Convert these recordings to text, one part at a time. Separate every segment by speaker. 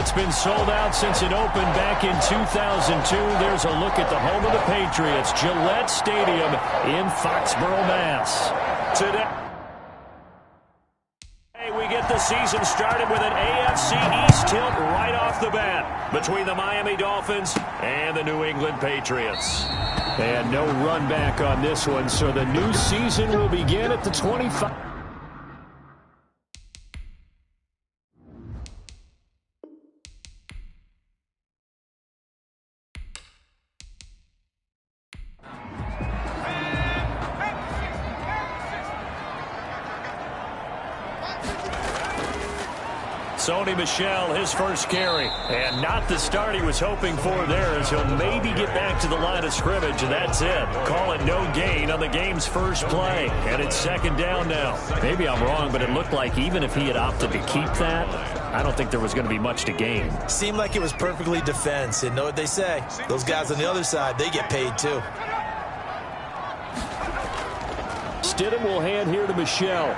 Speaker 1: It's been sold out since it opened back in 2002. There's a look at the home of the Patriots, Gillette Stadium in Foxborough, Mass. Today, we get the season started with an AFC East tilt right off the bat between the Miami Dolphins and the New England Patriots. And no run back on this one, so the new season will begin at the 25. Sony Michel, his first carry, and not the start he was hoping for there, as he'll maybe get back to the line of scrimmage, and that's it. Call it no gain on the game's first play, and it's second down now. Maybe I'm wrong, but it looked like even if he had opted to keep that, I don't think there was going to be much to gain.
Speaker 2: Seemed like it was perfectly defense, and know what they say. Those guys on the other side, they get paid too.
Speaker 1: Stidham will hand here to Michel.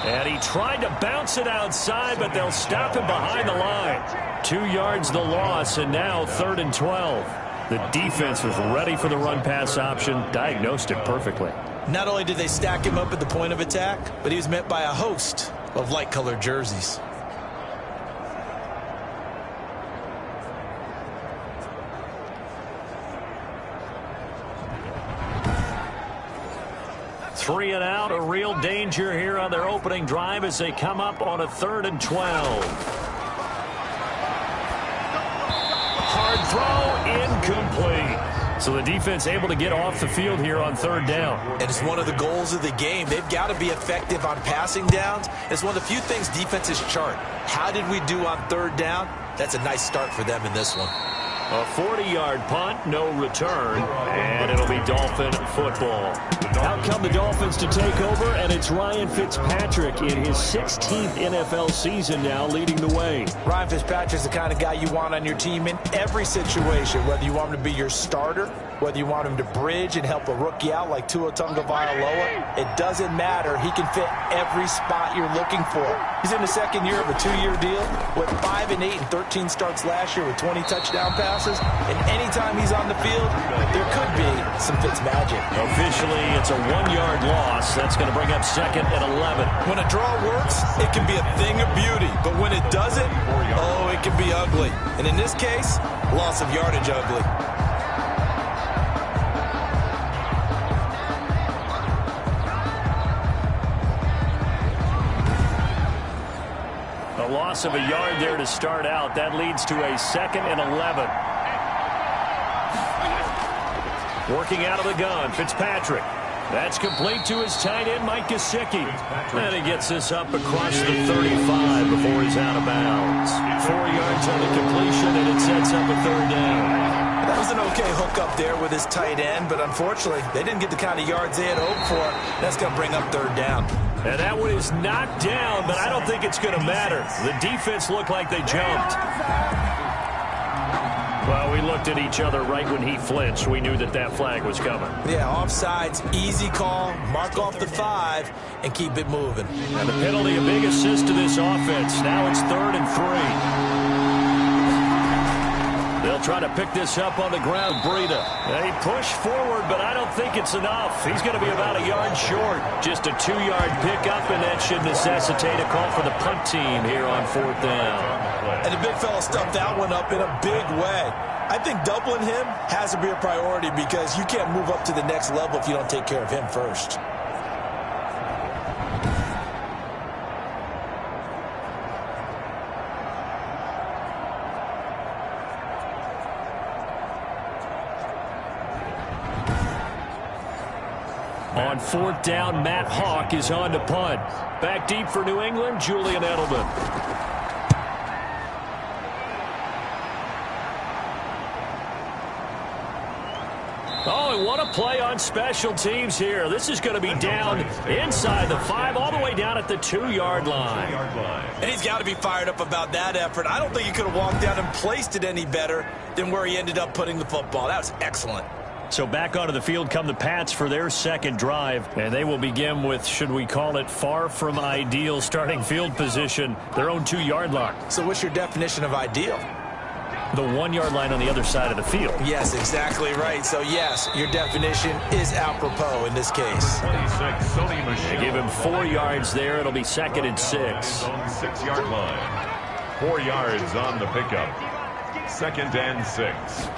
Speaker 1: And he tried to bounce it outside, but they'll stop him behind the line. 2 yards the loss, and now 3rd and 12. The defense was ready for the run-pass option, diagnosed it perfectly.
Speaker 2: Not only did they stack him up at the point of attack, but he was met by a host of light-colored jerseys.
Speaker 1: Three and out, a real danger here on their opening drive as they come up on a 3rd and 12. Hard throw, incomplete. So the defense able to get off the field here on 3rd down.
Speaker 2: And it's one of the goals of the game. They've got to be effective on passing downs. It's one of the few things defenses chart. How did we do on 3rd down? That's a nice start for them in this one.
Speaker 1: A 40-yard punt, no return, and it'll be Dolphin football. Out come the Dolphins to take over, and it's Ryan Fitzpatrick in his 16th NFL season now leading the way.
Speaker 2: Ryan Fitzpatrick's the kind of guy you want on your team in every situation, whether you want him to be your starter, whether you want him to bridge and help a rookie out like Tua Tagovailoa. It doesn't matter. He can fit every spot you're looking for. He's in the second year of a 2-year deal with 5 and 8 and 13 starts last year with 20 touchdown passes. And anytime he's on the field, there could be some Fitz magic.
Speaker 1: Officially, it's a 1-yard loss. That's going to bring up 2nd and 11.
Speaker 2: When a draw works, it can be a thing of beauty. But when it doesn't, oh, it can be ugly. And in this case, loss of yardage ugly.
Speaker 1: A loss of a yard there to start out. That leads to a 2nd and 11. Working out of the gun, Fitzpatrick. That's complete to his tight end, Mike Gesicki. And he gets this up across the 35 before he's out of bounds. 4 yards on the completion, and it sets up a 3rd down.
Speaker 2: That was an okay hook up there with his tight end, but unfortunately, they didn't get the kind of yards they had hoped for. That's going to bring up 3rd down.
Speaker 1: And that one is knocked down, but I don't think it's going to matter. The defense looked like they jumped. Well, we looked at each other right when he flinched. We knew that that flag was coming.
Speaker 2: Yeah, offsides, easy call, mark off the 5, and keep it moving.
Speaker 1: And the penalty, a big assist to this offense. Now it's 3rd and 3. They'll try to pick this up on the ground. Breida. They push forward, but I don't think it's enough. He's going to be about a yard short. Just a 2-yard pickup, and that should necessitate a call for the punt team here on 4th down.
Speaker 2: And the big fella stuffed that one up in a big way. I think doubling him has to be a priority because you can't move up to the next level if you don't take care of him first.
Speaker 1: On 4th down, Matt Hawk is on to punt. Back deep for New England, Julian Edelman. Oh, and what a play on special teams here. This is going to be down inside the 5, all the way down at the 2-yard line.
Speaker 2: And he's got to be fired up about that effort. I don't think he could have walked down and placed it any better than where he ended up putting the football. That was excellent.
Speaker 1: So back onto the field come the Pats for their second drive, and they will begin with, should we call it, far from ideal starting field position, their own 2-yard line.
Speaker 2: So what's your definition of ideal?
Speaker 1: The 1-yard line on the other side of the field.
Speaker 2: Yes, exactly right. So, yes, your definition is apropos in this case.
Speaker 1: They give him 4 yards there. It'll be 2nd and 6.
Speaker 3: On the 6-yard line. 4 yards on the pickup. 2nd and 6.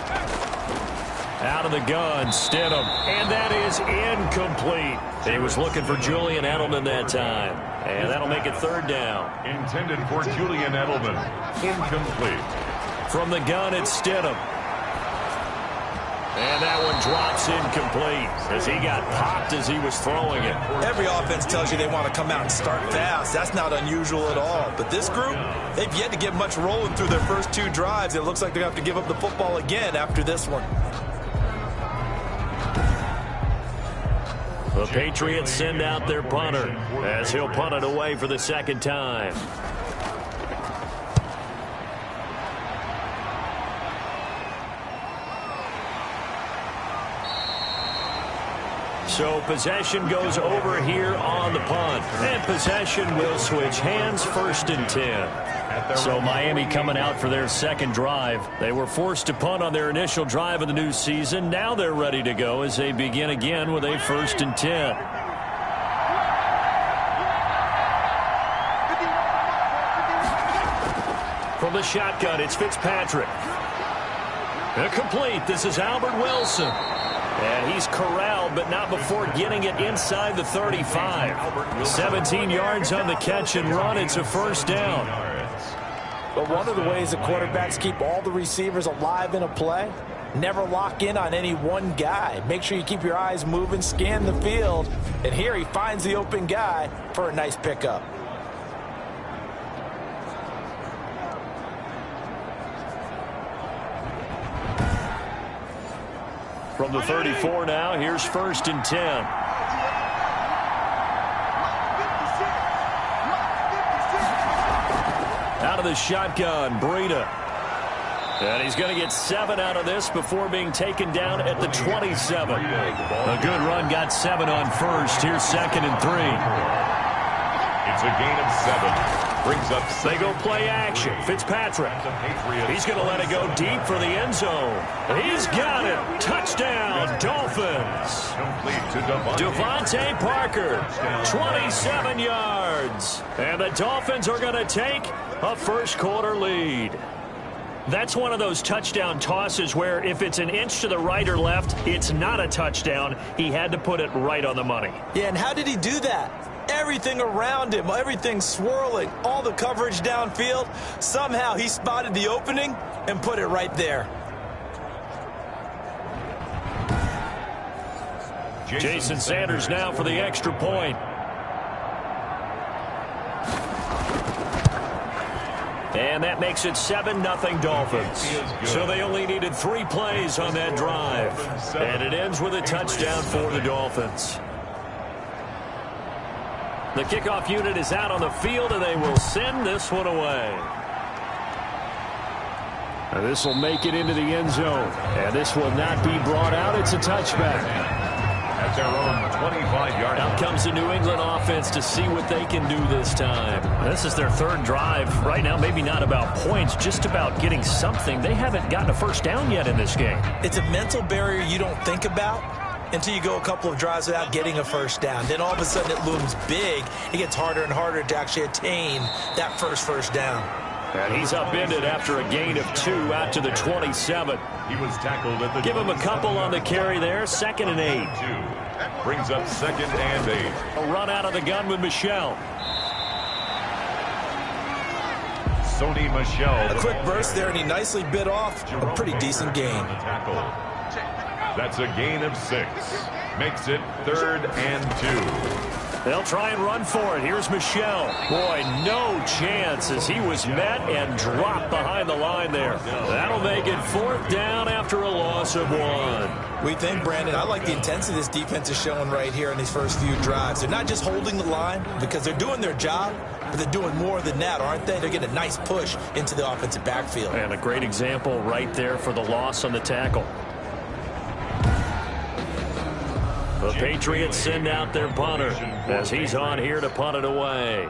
Speaker 1: Out of the gun, Stidham, and that is incomplete. He was looking for Julian Edelman that time, and that'll make it 3rd down.
Speaker 3: Intended for Julian Edelman. Incomplete.
Speaker 1: From the gun, it's Stidham. And that one drops incomplete as he got popped as he was throwing it.
Speaker 2: Every offense tells you they want to come out and start fast. That's not unusual at all. But this group, they've yet to get much rolling through their first 2 drives. It looks like they're going to have to give up the football again after this one.
Speaker 1: The Patriots send out their punter as he'll punt it away for the 2nd time. So possession goes over here on the punt. And possession will switch hands, 1st and 10. So Miami coming out for their 2nd drive. They were forced to punt on their initial drive of the new season. Now they're ready to go as they begin again with a 1st and 10. From the shotgun, it's Fitzpatrick. Complete. This is Albert Wilson. And he's corralled, but not before getting it inside the 35. 17 yards on the catch and run. It's a 1st down.
Speaker 2: But one of the ways the quarterbacks keep all the receivers alive in a play, never lock in on any one guy. Make sure you keep your eyes moving, scan the field. And here he finds the open guy for a nice pickup.
Speaker 1: From the 34 now, here's 1st and 10. Out of the shotgun, Breida. And he's going to get 7 out of this before being taken down at the 27. A good run, got 7 on 1st. Here's 2nd and 3.
Speaker 3: It's a gain of 7. Brings up.
Speaker 1: They go play action. Fitzpatrick. He's going to let it go deep for the end zone. He's got it. Touchdown, Dolphins.
Speaker 3: Complete to
Speaker 1: Devontae Parker, 27 yards. And the Dolphins are going to take a 1st quarter lead. That's one of those touchdown tosses where if it's an inch to the right or left, it's not a touchdown. He had to put it right on the money.
Speaker 2: Yeah, and how did he do that? Everything around him, everything swirling, all the coverage downfield. Somehow he spotted the opening and put it right there.
Speaker 1: Jason Sanders now for the extra point. And that makes it 7-0 Dolphins. So they only needed 3 plays on that drive. And it ends with a touchdown for the Dolphins. The kickoff unit is out on the field, and they will send this one away. And this will make it into the end zone. And this will not be brought out. It's a touchback.
Speaker 3: At their own 25-yard line.
Speaker 1: Out comes the New England offense to see what they can do this time. This is their 3rd drive. Right now, maybe not about points, just about getting something. They haven't gotten a 1st down yet in this game.
Speaker 2: It's a mental barrier you don't think about until you go a couple of drives without getting a 1st down. Then all of a sudden it looms big. It gets harder and harder to actually attain that first down.
Speaker 1: And he's upended after a gain of 2 out to the 27.
Speaker 3: He was tackled at the.
Speaker 1: Give him a couple on the carry there. 2nd and 8.
Speaker 3: Brings up 2nd and 8.
Speaker 1: A run out of the gun with Michel.
Speaker 3: Sony Michel.
Speaker 2: A quick burst there, and he nicely bit off a pretty decent gain.
Speaker 3: That's a gain of 6. Makes it 3rd and 2.
Speaker 1: They'll try and run for it. Here's Michel. Boy, no chance as he was met and dropped behind the line there. That'll make it 4th down after a loss of 1.
Speaker 2: We think, Brandon, I like the intensity this defense is showing right here in these first few drives. They're not just holding the line because they're doing their job, but they're doing more than that, aren't they? They're getting a nice push into the offensive backfield.
Speaker 1: And a great example right there for the loss on the tackle. The Patriots send out their punter as he's on here to punt it away.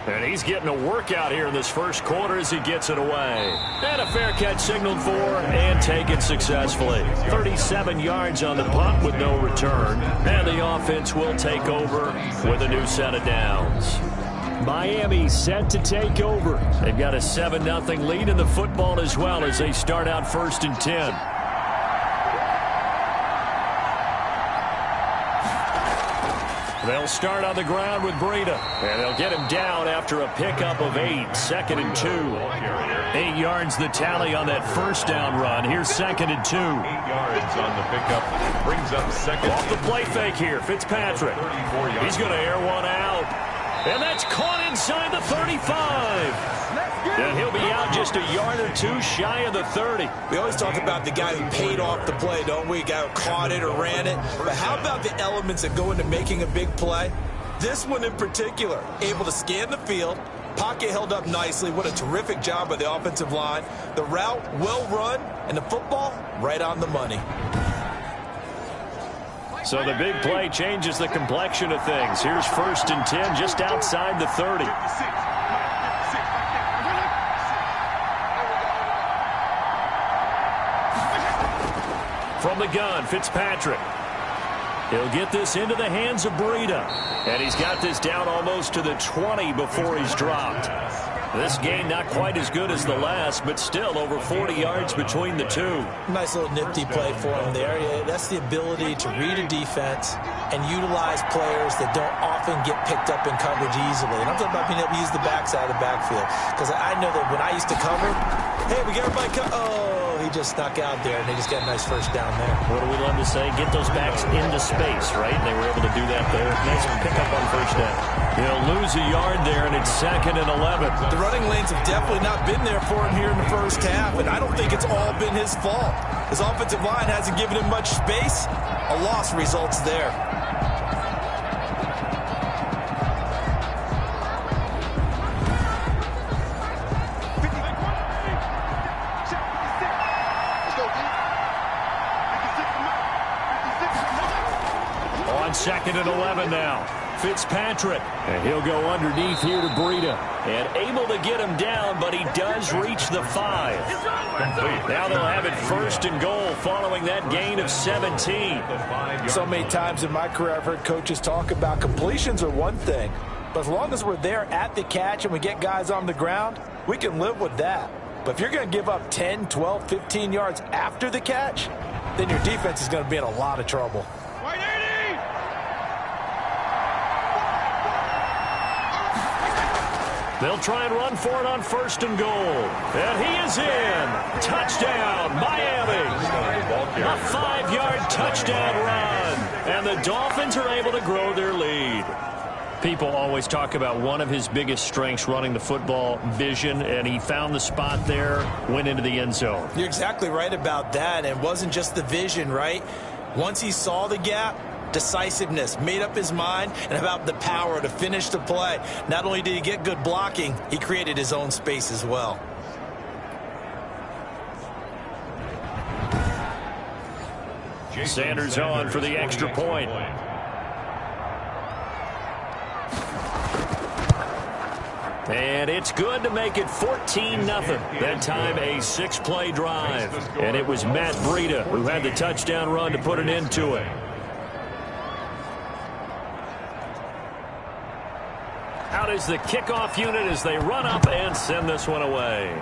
Speaker 1: And he's getting a workout here in this first quarter as he gets it away. And a fair catch signaled for and taken successfully. 37 yards on the punt with no return. And the offense will take over with a new set of downs. Miami set to take over. They've got a 7-0 lead in the football as well as they start out 1st and 10. They'll start on the ground with Breida, and they'll get him down after a pickup of 8, 2nd and 2. 8 yards the tally on that first down run. Here's 2nd and 2.
Speaker 3: 8 yards on the pickup. Brings up 2nd.
Speaker 1: Off the play fake here, Fitzpatrick. He's going to air one out, and that's caught inside the 35. And he'll be out just a yard or two shy of the 30.
Speaker 2: We always talk about the guy who paid off the play, don't we? A guy who caught it or ran it. But how about the elements that go into making a big play? This one in particular, able to scan the field, pocket held up nicely. What a terrific job by the offensive line. The route well run, and the football right on the money.
Speaker 1: So the big play changes the complexion of things. Here's 1st and 10 just outside the 30. From the gun, Fitzpatrick. He'll get this into the hands of Breida. And he's got this down almost to the 20 before he's dropped. This game not quite as good as the last, but still over 40 yards between the two.
Speaker 2: Nice little nifty play for him there. That's the ability to read a defense and utilize players that don't often get picked up in coverage easily. And I'm talking about being able to use the backside of the backfield. Because I know that when I used to cover, hey, we got everybody he just snuck out there, and they just got a nice first down there.
Speaker 1: What do we love to say? Get those backs into space, right? And they were able to do that there. Nice pickup on first down. He'll lose a yard there, and it's 2nd and 11.
Speaker 2: The running lanes have definitely not been there for him here in the first half, and I don't think it's all been his fault. His offensive line hasn't given him much space. A loss results there.
Speaker 1: On 2nd and 11 now. Fitzpatrick. And he'll go underneath here to Breida. And able to get him down, but he does reach the 5. Now they'll have it 1st and goal following that gain of 17.
Speaker 2: So many times in my career I've heard coaches talk about completions are one thing. But as long as we're there at the catch and we get guys on the ground, we can live with that. But if you're going to give up 10, 12, 15 yards after the catch, then your defense is going to be in a lot of trouble.
Speaker 1: They'll try and run for it on 1st and goal. And he is in. Touchdown, Miami. A 5-yard touchdown run. And the Dolphins are able to grow their lead. People always talk about one of his biggest strengths running the football, vision, and he found the spot there, went into the end zone.
Speaker 2: You're exactly right about that. And it wasn't just the vision, right? Once he saw the gap, decisiveness, made up his mind, and about the power to finish the play. Not only did he get good blocking, he created his own space as well.
Speaker 1: Sanders on for the extra point. And it's good to make it 14-0. That time a 6-play drive. And it was Matt Breida who had the touchdown run to put an end to it. Out is the kickoff unit as they run up and send this one away.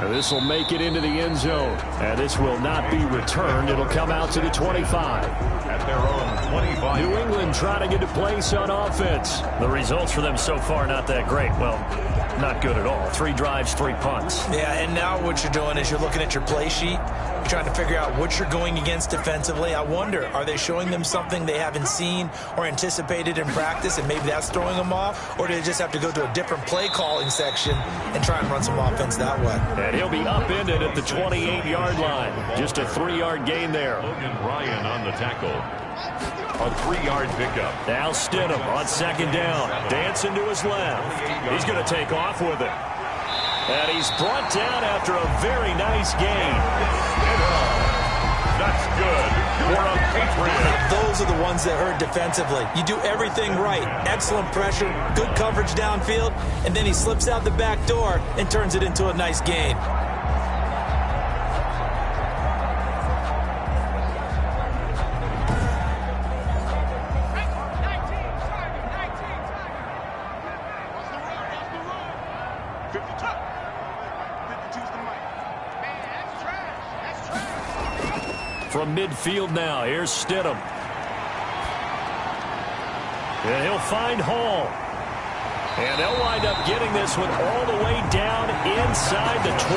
Speaker 1: This will make it into the end zone. And this will not be returned. It'll come out to the 25.
Speaker 3: At their own 25.
Speaker 1: New England trying to get a place on offense. The results for them so far not that great. Well, not good at all. 3 drives, 3 punts.
Speaker 2: Yeah, and now what you're doing is you're looking at your play sheet. You're trying to figure out what you're going against defensively. I wonder, are they showing them something they haven't seen or anticipated in practice, and maybe that's throwing them off? Or do they just have to go to a different play calling section and try and run some offense that way?
Speaker 1: And he'll be upended at the 28-yard line. Just a 3-yard gain there.
Speaker 3: Logan Ryan on the tackle. A 3-yard pickup.
Speaker 1: Now Stidham on 2nd down. Dancing to his left. He's going to take off with it. And he's brought down after a very nice gain.
Speaker 3: That's good for a Patriot.
Speaker 2: Those are the ones that hurt defensively. You do everything right. Excellent pressure, good coverage downfield, and then he slips out the back door and turns it into a nice gain.
Speaker 1: From midfield now, here's Stidham. And he'll find Hall. And they'll wind up getting this one all the way down inside the 20.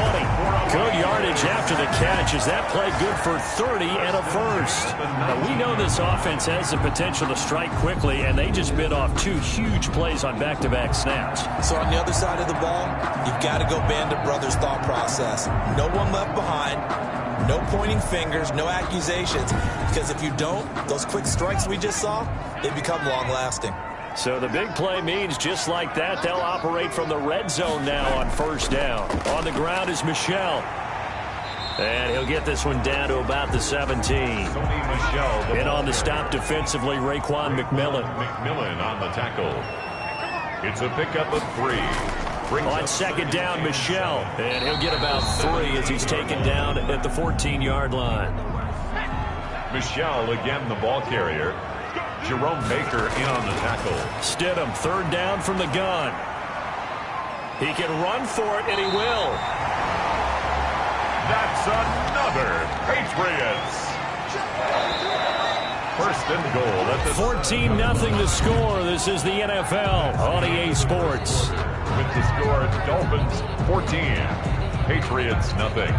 Speaker 1: Good yardage after the catch. Is that play good for 30 and a first? Now, we know this offense has the potential to strike quickly, and they just bit off two huge plays on back-to-back snaps.
Speaker 2: So on the other side of the ball, you've got to go Band of Brothers thought process. No one left behind. No pointing fingers, no accusations, because if you don't, those quick strikes we just saw, they become long-lasting.
Speaker 1: So the big play means just like that, they'll operate from the red zone now on first down. On the ground is Michel. And he'll get this one down to about the 17. And on the stop defensively, Raekwon McMillan.
Speaker 3: McMillan on the tackle. It's a pickup of 3.
Speaker 1: On second down, Michel, and he'll get about 3 as he's taken down at the 14-yard line.
Speaker 3: Michel again the ball carrier. Jerome Baker in on the tackle.
Speaker 1: Stidham, third down from the gun. He can run for it, and he will.
Speaker 3: That's another Patriots. First and goal at the
Speaker 1: 14-0 the score. This is the NFL on EA Sports.
Speaker 3: With the score, Dolphins 14, Patriots nothing.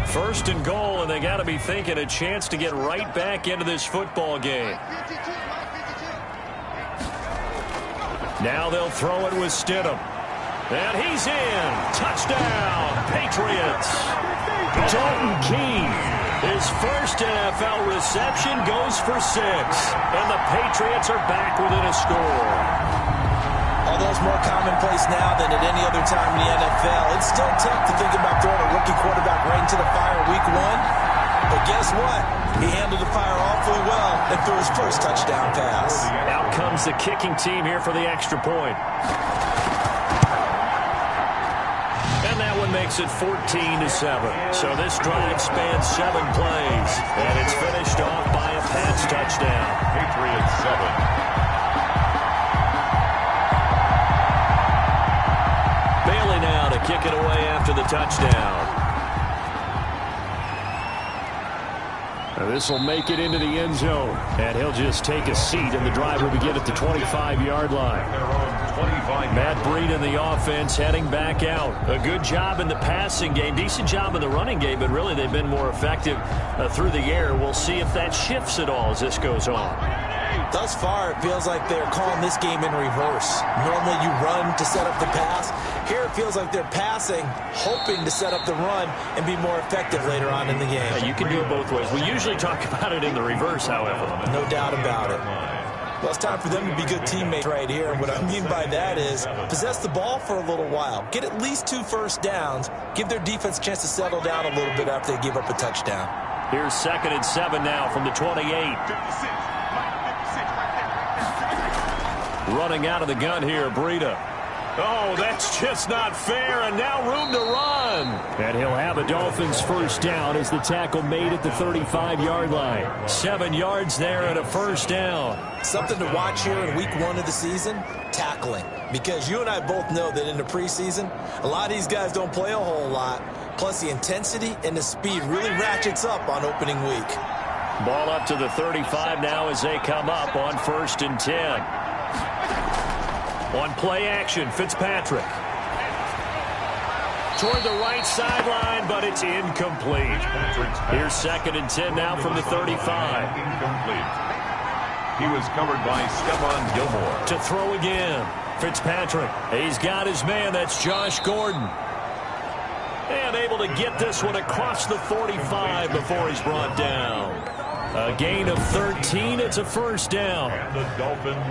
Speaker 1: First and goal, and they got to be thinking a chance to get right back into this football game. Now they'll throw it with Stidham. And he's in. Touchdown, Patriots. Dalton Keene. His first NFL reception goes for 6. And the Patriots are back within a score.
Speaker 2: Although it's more commonplace now than at any other time in the NFL, it's still tough to think about throwing a rookie quarterback right into the fire week 1. But guess what? He handled the fire awfully well and threw his first touchdown pass.
Speaker 1: Out comes the kicking team here for the extra point. And that one makes it 14-7. So this drive spans 7 plays. And it's finished off by a Pats touchdown.
Speaker 3: Patriots 7.
Speaker 1: Now to kick it away after the touchdown. Now this will make it into the end zone, and he'll just take a seat, and the drive will begin at the 25-yard line. Matt Breed in the offense heading back out. A good job in the passing game, decent job in the running game, but really they've been more effective through the air. We'll see if that shifts at all as this goes on.
Speaker 2: Thus far, it feels like they're calling this game in reverse. Normally you run to set up the pass. Here it feels like they're passing, hoping to set up the run and be more effective later on in the game.
Speaker 1: Yeah, you can do it both ways. We usually talk about it in the reverse, however.
Speaker 2: No doubt about it. Well, it's time for them to be good teammates right here. And what I mean by that is possess the ball for a little while. Get at least 2 first downs. Give their defense a chance to settle down a little bit after they give up a touchdown.
Speaker 1: Here's 2nd and 7 now from the 28. Running out of the gun here, Breida. Oh, that's just not fair, and now room to run. And he'll have a Dolphins first down as the tackle made at the 35-yard line. 7 yards there and a first down.
Speaker 2: Something to watch here in week 1 of the season, tackling. Because you and I both know that in the preseason, a lot of these guys don't play a whole lot. Plus, the intensity and the speed really ratchets up on opening week.
Speaker 1: Ball up to the 35 now as they come up on 1st and 10. On play action, Fitzpatrick. Toward the right sideline, but it's incomplete. Here's 2nd and 10 now from the 35.
Speaker 3: Incomplete. He was covered by Stephon Gilmore.
Speaker 1: To throw again, Fitzpatrick. He's got his man, that's Josh Gordon. And able to get this one across the 45 before he's brought down. A gain of 13. It's a first down.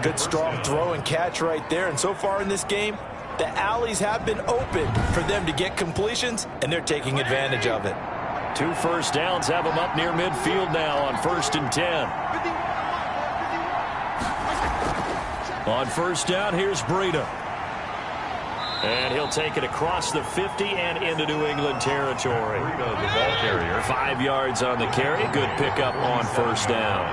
Speaker 2: Good strong throw and catch right there. And so far in this game, the alleys have been open for them to get completions, and they're taking advantage of it.
Speaker 1: 2 first downs have him up near midfield now on 1st and 10. On 1st down, here's Breida. And he'll take it across the 50 and into New England territory.
Speaker 3: Breida, the ball carrier.
Speaker 1: 5 yards on the carry. Good pickup on 1st down.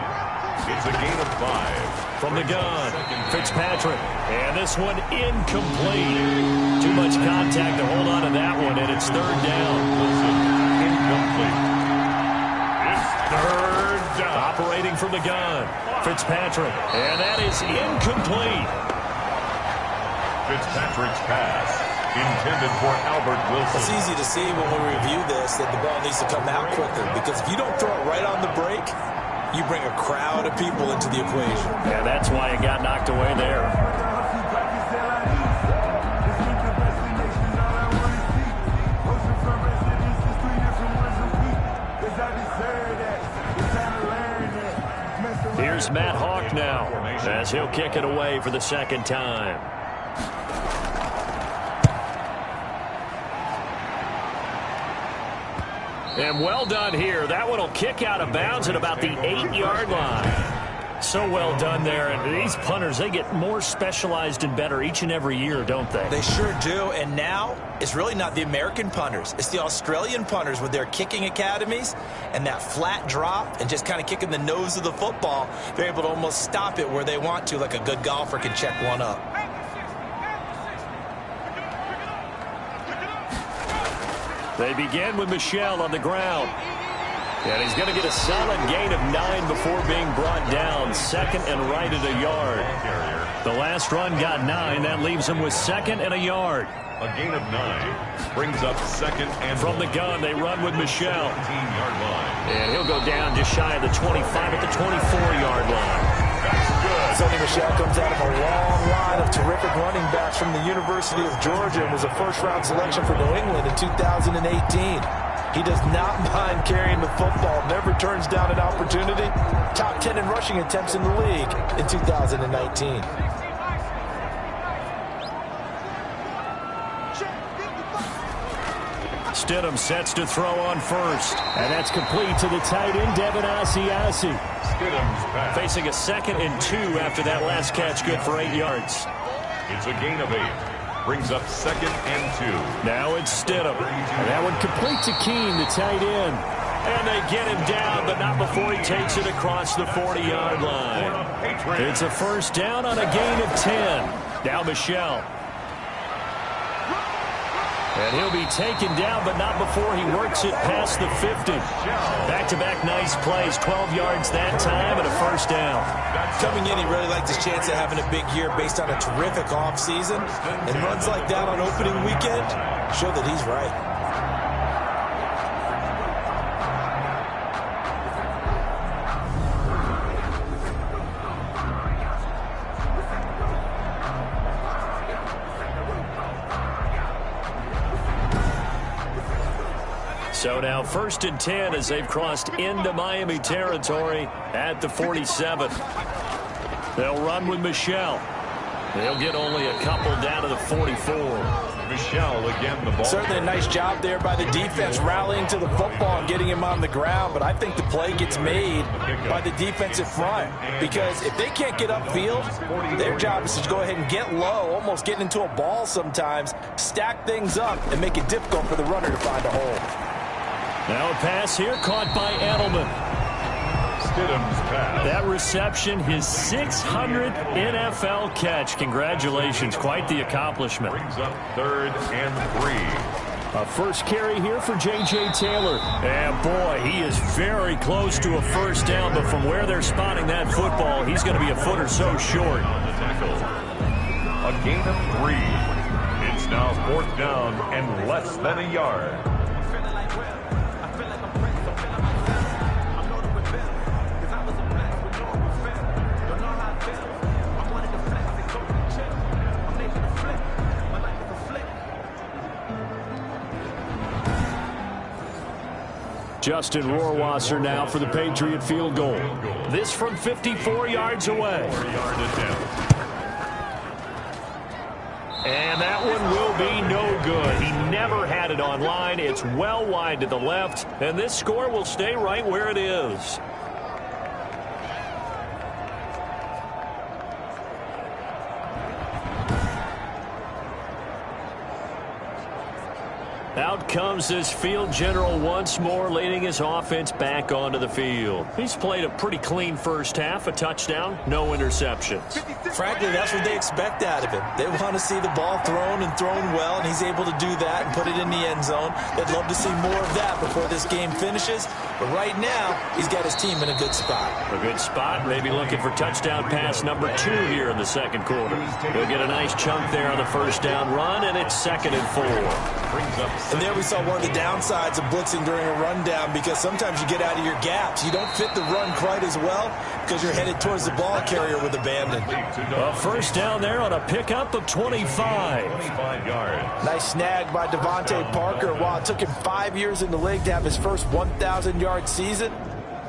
Speaker 3: It's a gain of 5.
Speaker 1: From the gun, Fitzpatrick. And this one incomplete. Too much contact to hold on to that one, and it's 3rd down.
Speaker 3: Incomplete. It's 3rd down.
Speaker 1: Operating from the gun, Fitzpatrick. And that is incomplete.
Speaker 3: Fitzpatrick's pass intended for Albert Wilson.
Speaker 2: It's easy to see when we review this that the ball needs to come out quicker, because if you don't throw it right on the break, you bring a crowd of people into the equation.
Speaker 1: Yeah, that's why it got knocked away there. Here's Matt Hawk now, as he'll kick it away for the 2nd time. And well done here. That one will kick out of bounds at about the 8-yard line. So well done there. And these punters, they get more specialized and better each and every year, don't they?
Speaker 2: They sure do. And now it's really not the American punters. It's the Australian punters with their kicking academies and that flat drop and just kind of kicking the nose of the football. They're able to almost stop it where they want to, like a good golfer can check one up.
Speaker 1: They begin with Michel on the ground. And he's going to get a solid gain of 9 before being brought down. 2nd and right at a yard. The last run got 9. That leaves him with 2nd and a yard.
Speaker 3: A gain of 9 brings up 2nd and
Speaker 1: from the gun. They run with Michel.
Speaker 3: 17-yard line.
Speaker 1: And he'll go down just shy of the 25 at the 24-yard line.
Speaker 3: That's good.
Speaker 2: Sonny Michel comes out of a long line of terrific running backs from the University of Georgia and was a first-round selection for New England in 2018. He does not mind carrying the football, never turns down an opportunity. Top 10 in rushing attempts in the league in 2019.
Speaker 1: Stidham sets to throw on 1st. And that's complete to the tight end, Devin Asiasi.
Speaker 3: Stidham's pass.
Speaker 1: Facing a 2nd and 2 after that last catch, good for 8 yards.
Speaker 3: It's a gain of 8. Brings up 2nd and 2.
Speaker 1: Now it's Stidham. And that one complete to Keene, the tight end. And they get him down, but not before he takes it across the 40-yard line. It's a 1st down on a gain of 10. Now Michel. And he'll be taken down, but not before he works it past the 50. Back-to-back nice plays, 12 yards that time, and a 1st down.
Speaker 2: Coming in, he really liked his chance of having a big year based on a terrific offseason. And runs like that on opening weekend show that he's right.
Speaker 1: So now 1st and 10 as they've crossed into Miami territory at the 47. They'll run with Michel. They'll get only a couple down to the 44.
Speaker 3: Michel again the ball.
Speaker 2: Certainly a nice job there by the defense rallying to the football and getting him on the ground, but I think the play gets made by the defensive front, because if they can't get upfield, their job is to go ahead and get low, almost getting into a ball sometimes, stack things up, and make it difficult for the runner to find a hole.
Speaker 1: Now a pass here caught by Edelman.
Speaker 3: Stidham's pass.
Speaker 1: That reception, his 600th NFL catch. Congratulations. Quite the accomplishment.
Speaker 3: Brings up 3rd and 3.
Speaker 1: A 1st carry here for J.J. Taylor. And boy, he is very close to a 1st down, but from where they're spotting that football, he's going to be a foot or so short.
Speaker 3: On the tackle. A gain of 3. It's now 4th down and less than a yard.
Speaker 1: Justin Rohrwasser now for the Patriot field goal. This from 54 yards away.
Speaker 3: 4-yard attempt.
Speaker 1: And that one will be no good. He never had it on line. It's well wide to the left, and this score will stay right where it is. Out comes this field general once more, leading his offense back onto the field. He's played a pretty clean first half, a touchdown, no interceptions.
Speaker 2: Frankly, that's what they expect out of him. They want to see the ball thrown and thrown well, and he's able to do that and put it in the end zone. They'd love to see more of that before this game finishes, but right now, he's got his team in a good spot.
Speaker 1: A good spot, maybe looking for touchdown pass number 2 here in the second quarter. He'll get a nice chunk there on the first down run, and it's 2nd and 4.
Speaker 2: And there we saw one of the downsides of blitzing during a rundown, because sometimes you get out of your gaps. You don't fit the run quite as well because you're headed towards the ball carrier with abandon.
Speaker 1: A first down there on a pickup of 25.
Speaker 3: 25 yards.
Speaker 2: Nice snag by Devontae Parker. While it took him 5 years in the league to have his first 1,000-yard season,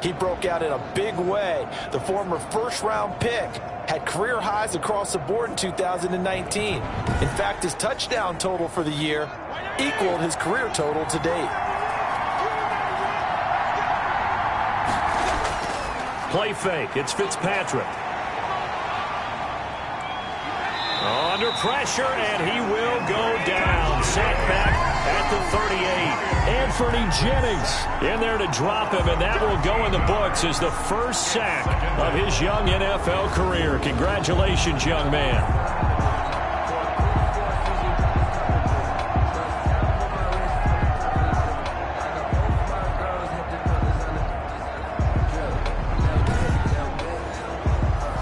Speaker 2: he broke out in a big way. The former first-round pick had career highs across the board in 2019. In fact, his touchdown total for the year equaled his career total to date.
Speaker 1: Play fake. It's Fitzpatrick. Under pressure, and he will go down. Sacked back at the 38. Anthony Jennings in there to drop him, and that will go in the books as the first sack of his young NFL career. Congratulations, young man.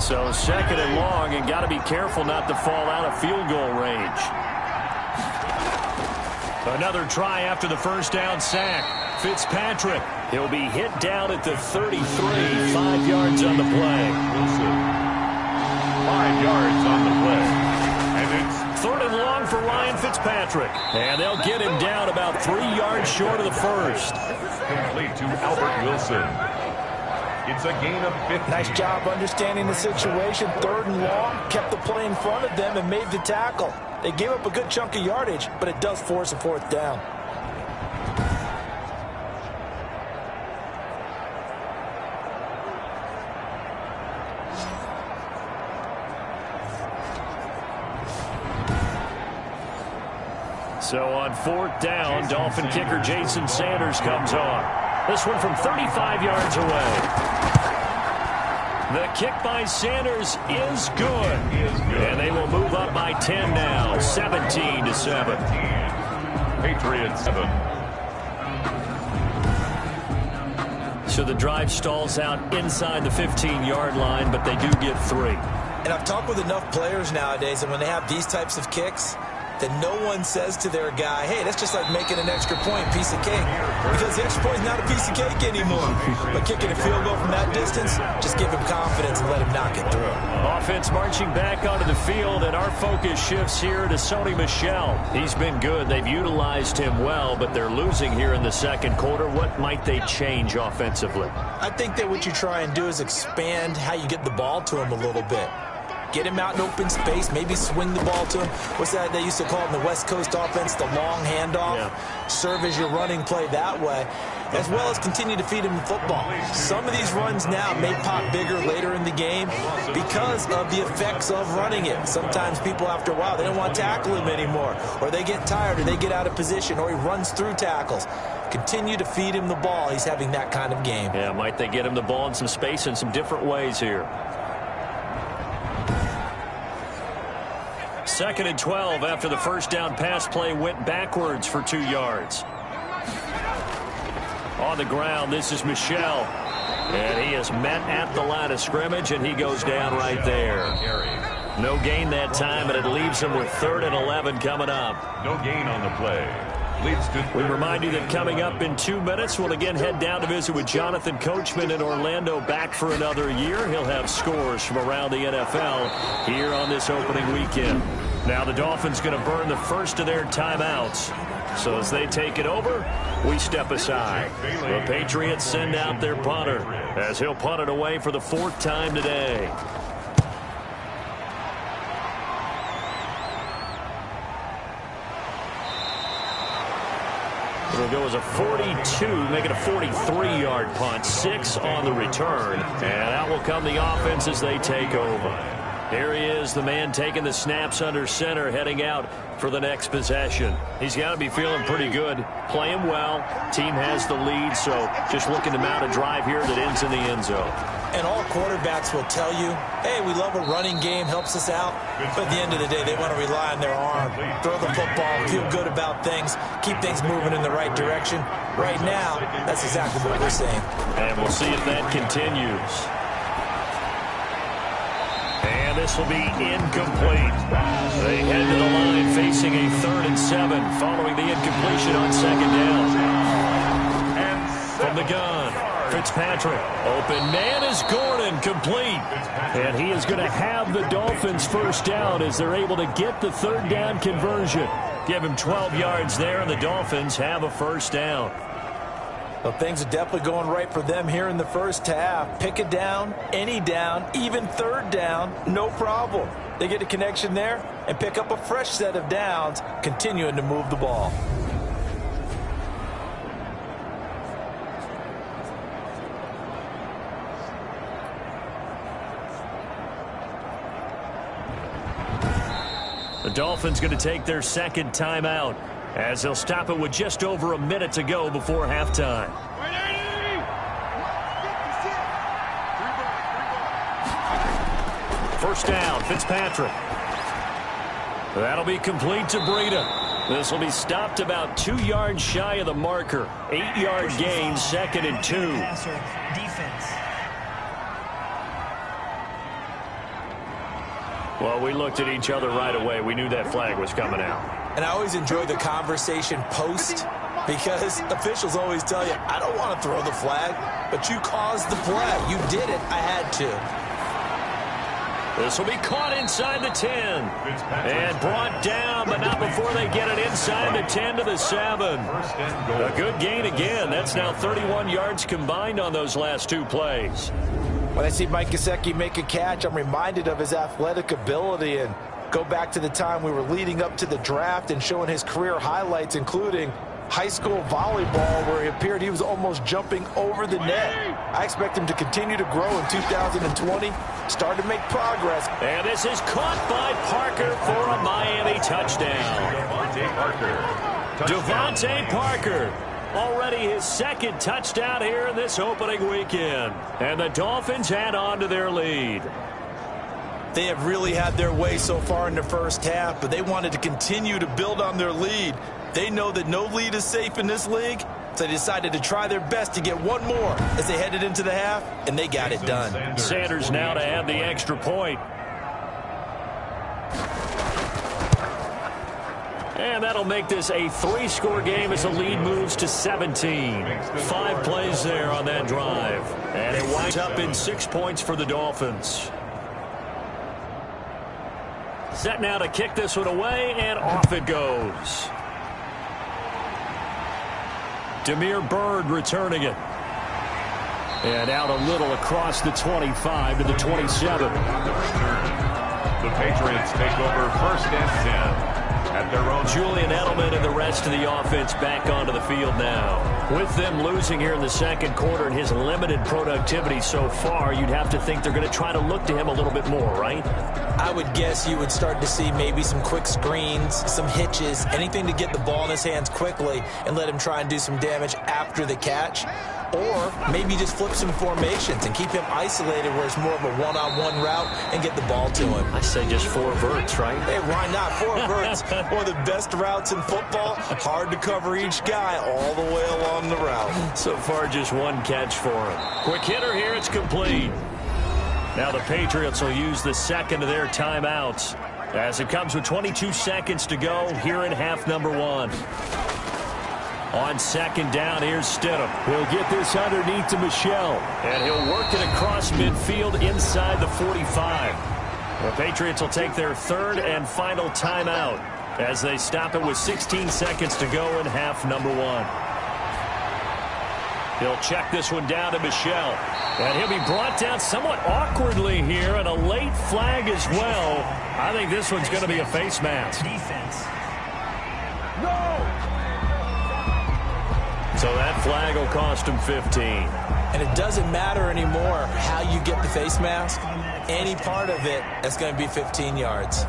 Speaker 1: So 2nd and long, and got to be careful not to fall out of field goal range. Another try after the first down sack. Fitzpatrick, he'll be hit down at the 33, 5 yards on the play.
Speaker 3: 5 yards on the play. And it's
Speaker 1: 3rd and long for Ryan Fitzpatrick. And they'll get him down about 3 yards short of the first.
Speaker 3: complete to Albert Wilson. It's a gain of 50.
Speaker 2: Nice job understanding the situation. 3rd and long, kept the play in front of them and made the tackle. They gave up a good chunk of yardage, but it does force a 4th down.
Speaker 1: So on 4th down, Dolphin kicker Jason Sanders comes on. This one from 35 yards away. The kick by Sanders is good. And they will move up by 10 now, 17-7.
Speaker 3: Patriots 7.
Speaker 1: So the drive stalls out inside the 15-yard line, but they do get 3.
Speaker 2: And I've talked with enough players nowadays, and when they have these types of kicks, that no one says to their guy, hey, that's just like making an extra point, piece of cake. Because the extra point is not a piece of cake anymore. But kicking a field goal from that distance, just give him confidence and let him knock it through.
Speaker 1: Offense marching back onto the field, and our focus shifts here to Sony Michel. He's been good. They've utilized him well, but they're losing here in the second quarter. What might they change offensively?
Speaker 2: I think that what you try and do is expand how you get the ball to him a little bit. Get him out in open space, maybe swing the ball to him. What's that they used to call it in the West Coast offense, the long handoff? Yeah. Serve as your running play that way, as well as continue to feed him the football. Some of these runs now may pop bigger later in the game because of the effects of running it. Sometimes people, after a while, they don't want to tackle him anymore, or they get tired, or they get out of position, or he runs through tackles. Continue to feed him the ball. He's having that kind of game.
Speaker 1: Yeah, might they get him the ball in some space in some different ways here. 2nd and 12 after the first down pass play went backwards for 2 yards. On the ground, this is Michel. And he is met at the line of scrimmage, and he goes down right there. No gain that time, and it leaves him with 3rd and 11 coming up.
Speaker 3: No gain on the play.
Speaker 1: We remind you that coming up in 2 minutes, we'll again head down to visit with Jonathan Coachman in Orlando, back for another year. He'll have scores from around the NFL here on this opening weekend. Now the Dolphins going to burn the first of their timeouts. So as they take it over, we step aside. The Patriots send out their punter as he'll punt it away for the 4th time today. It'll go as a 42, make it a 43-yard punt, 6 on the return. And out will come the offense as they take over. Here he is, the man taking the snaps under center, heading out for the next possession. He's got to be feeling pretty good, playing well. Team has the lead, so just looking to mount a drive here that ends in the end zone.
Speaker 2: And all quarterbacks will tell you, hey, we love a running game, helps us out. But at the end of the day, they want to rely on their arm, throw the football, feel good about things, keep things moving in the right direction. Right now, that's exactly what we're seeing.
Speaker 1: And we'll see if that continues. And this will be incomplete. They head to the line facing a 3rd and 7 following the incompletion on 2nd down. And from the gun, Fitzpatrick. Open man is Gordon, complete. And he is going to have the Dolphins first down as they're able to get the 3rd down conversion. Give him 12 yards there, and the Dolphins have a first down.
Speaker 2: Well, things are definitely going right for them here in the first half. Pick a down, any down, even 3rd down, no problem. They get a connection there and pick up a fresh set of downs, continuing to move the ball.
Speaker 1: The Dolphins going to take their 2nd timeout as they'll stop it with just over a minute to go before halftime. First down, Fitzpatrick. That'll be complete to Breida. This will be stopped about 2 yards shy of the marker. 8-yard gain, 2nd and 2. Well, we looked at each other right away. We knew that flag was coming out.
Speaker 2: And I always enjoy the conversation post because officials always tell you, I don't want to throw the flag, but you caused the play. You did it. I had to.
Speaker 1: This will be caught inside the 10 and brought down, but not before they get it inside the 10 to the 7. A good gain again. That's now 31 yards combined on those last 2 plays.
Speaker 2: When I see Mike Gesicki make a catch, I'm reminded of his athletic ability and go back to the time we were leading up to the draft and showing his career highlights, including high school volleyball, where he appeared he was almost jumping over the net. I expect him to continue to grow in 2020, start to make progress.
Speaker 1: And this is caught by Parker for a Miami touchdown. Devontae Parker. Already his 2nd touchdown here in this opening weekend. And the Dolphins add on to their lead.
Speaker 2: They have really had their way so far in the first half, but they wanted to continue to build on their lead. They know that no lead is safe in this league, so they decided to try their best to get one more as they headed into the half, and they got it done.
Speaker 1: Sanders now to add the extra point. And that'll make this a 3-score game as the lead moves to 17. 5 plays there on that drive. And it winds up in 6 points for the Dolphins. Set now to kick this one away, and off it goes. Damiere Byrd returning it. And out a little across the 25 to the 27.
Speaker 3: The Patriots take over 1st and 10. At their own.
Speaker 1: Julian Edelman and the rest of the offense back onto the field now. With them losing here in the 2nd quarter and his limited productivity so far, you'd have to think they're going to try to look to him a little bit more, right?
Speaker 2: I would guess you would start to see maybe some quick screens, some hitches, anything to get the ball in his hands quickly and let him try and do some damage after the catch. Or maybe just flip some formations and keep him isolated where it's more of a one-on-one route and get the ball to him.
Speaker 1: I say just 4 verts, right?
Speaker 2: Hey, why not? 4 verts, one of the best routes in football. Hard to cover each guy all the way along the route.
Speaker 1: So far, just 1 catch for him. Quick hitter here, it's complete. Now the Patriots will use the 2nd of their timeouts as it comes with 22 seconds to go here in half number 1. On 2nd down, here's Stidham. He'll get this underneath to Michel, and he'll work it across midfield inside the 45. The Patriots will take their 3rd and final timeout as they stop it with 16 seconds to go in half number 1. He'll check this one down to Michel, and he'll be brought down somewhat awkwardly here, and a late flag as well. I think this one's going to be a face mask.
Speaker 4: Defense.
Speaker 3: No!
Speaker 1: So that flag will cost him 15.
Speaker 2: And it doesn't matter anymore how you get the face mask. Any part of it, that's going to be 15 yards.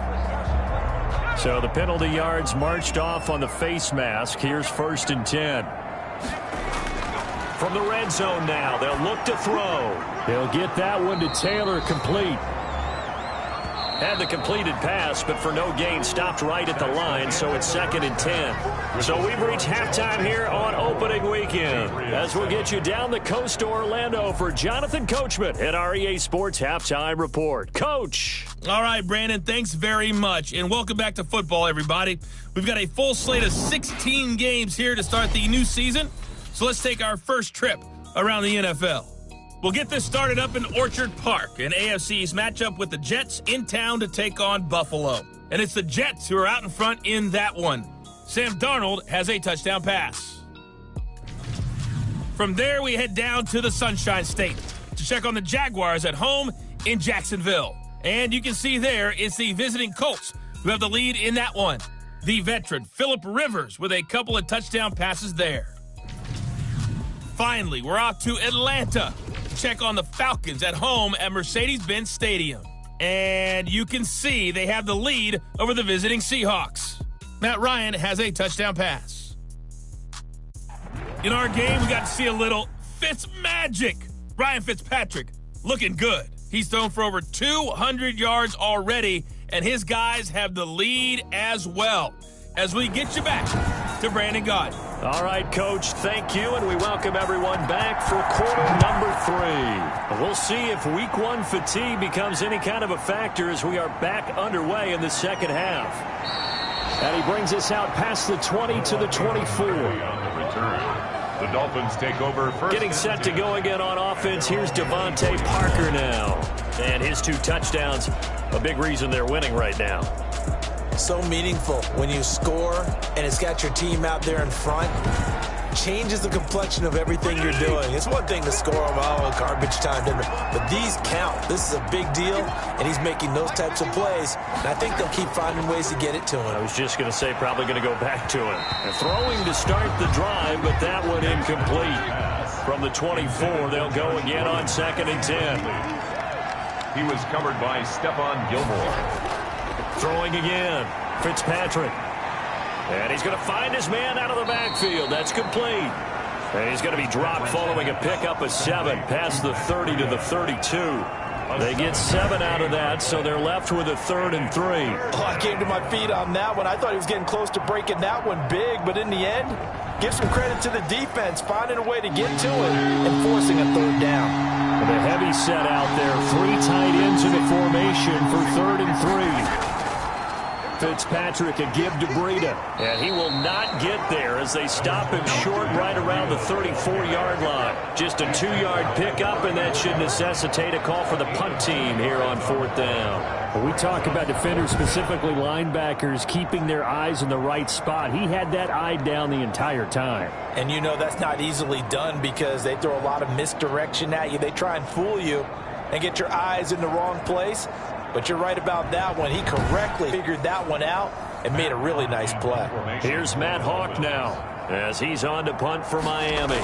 Speaker 1: So the penalty yards marched off on the face mask. Here's 1st and 10. From the red zone now, they'll look to throw. They'll get that one to Taylor, complete. Had the completed pass, but for no gain, stopped right at the line, so it's 2nd and 10. So we've reached halftime here on opening weekend, as we'll get you down the coast to Orlando for Jonathan Coachman at our EA Sports Halftime Report. Coach!
Speaker 4: All right, Brandon, thanks very much, and welcome back to football, everybody. We've got a full slate of 16 games here to start the new season, so let's take our first trip around the NFL. We'll get this started up in Orchard Park, an AFC's matchup with the Jets in town to take on Buffalo. And it's the Jets who are out in front in that one. Sam Darnold has a touchdown pass. From there, we head down to the Sunshine State to check on the Jaguars at home in Jacksonville. And you can see there it's the visiting Colts who have the lead in that one. The veteran Phillip Rivers with a couple of touchdown passes there. Finally, we're off to Atlanta to check on the Falcons at home at Mercedes-Benz Stadium. And you can see they have the lead over the visiting Seahawks. Matt Ryan has a touchdown pass. In our game, we got to see a little Fitz magic. Ryan Fitzpatrick looking good. He's thrown for over 200 yards already, and his guys have the lead as well. As we get you back to Brandon Gaudin.
Speaker 1: All right, Coach, thank you, and we welcome everyone back for quarter number 3. We'll see if week 1 fatigue becomes any kind of a factor as we are back underway in the second half. And he brings us out past the 20 to the 24.
Speaker 3: On the return, the Dolphins take over first.
Speaker 1: Getting set to go again on offense, here's Devontae Parker now. And his 2 touchdowns, a big reason they're winning right now.
Speaker 2: So meaningful when you score and it's got your team out there in front. Changes the complexion of everything you're doing. It's one thing to score garbage time, but these count. This is a big deal, and he's making those types of plays. And I think they'll keep finding ways to get it to him.
Speaker 1: I was just going to say probably going to go back to him. And throwing to start the drive, but that one incomplete. From the 24, they'll go again on 2nd and 10.
Speaker 3: He was covered by Stephon Gilmore.
Speaker 1: Throwing again, Fitzpatrick. And he's going to find his man out of the backfield. That's complete. And he's going to be dropped following a pickup of 7 past the 30 to the 32. They get 7 out of that, so they're left with a 3rd and 3.
Speaker 2: Oh, I came to my feet on that one. I thought he was getting close to breaking that one big, but in the end, give some credit to the defense, finding a way to get to it and forcing a 3rd down.
Speaker 1: With a heavy set out there, 3 tight ends in the formation for 3rd and 3. Fitzpatrick a give to Breida, and he will not get there as they stop him short right around the 34-yard line. Just a 2-yard pickup, and that should necessitate a call for the punt team here on 4th down.
Speaker 5: When we talk about defenders, specifically linebackers, keeping their eyes in the right spot, he had that eye down the entire time.
Speaker 2: And you know that's not easily done because they throw a lot of misdirection at you. They try and fool you and get your eyes in the wrong place. But you're right about that one. He correctly figured that one out and made a really nice play.
Speaker 1: Here's Matt Hawk now as he's on to punt for Miami.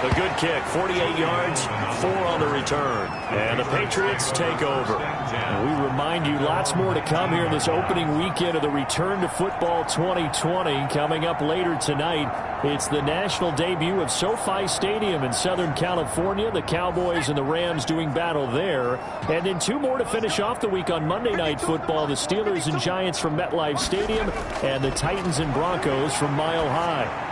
Speaker 1: A good kick, 48 yards, 4 on the return. And the Patriots take over.
Speaker 5: We remind you lots more to come here in this opening weekend of the Return to Football 2020. Coming up later tonight, it's the national debut of SoFi Stadium in Southern California. The Cowboys and the Rams doing battle there. And then 2 more to finish off the week on Monday Night Football. The Steelers and Giants from MetLife Stadium and the Titans and Broncos from Mile High.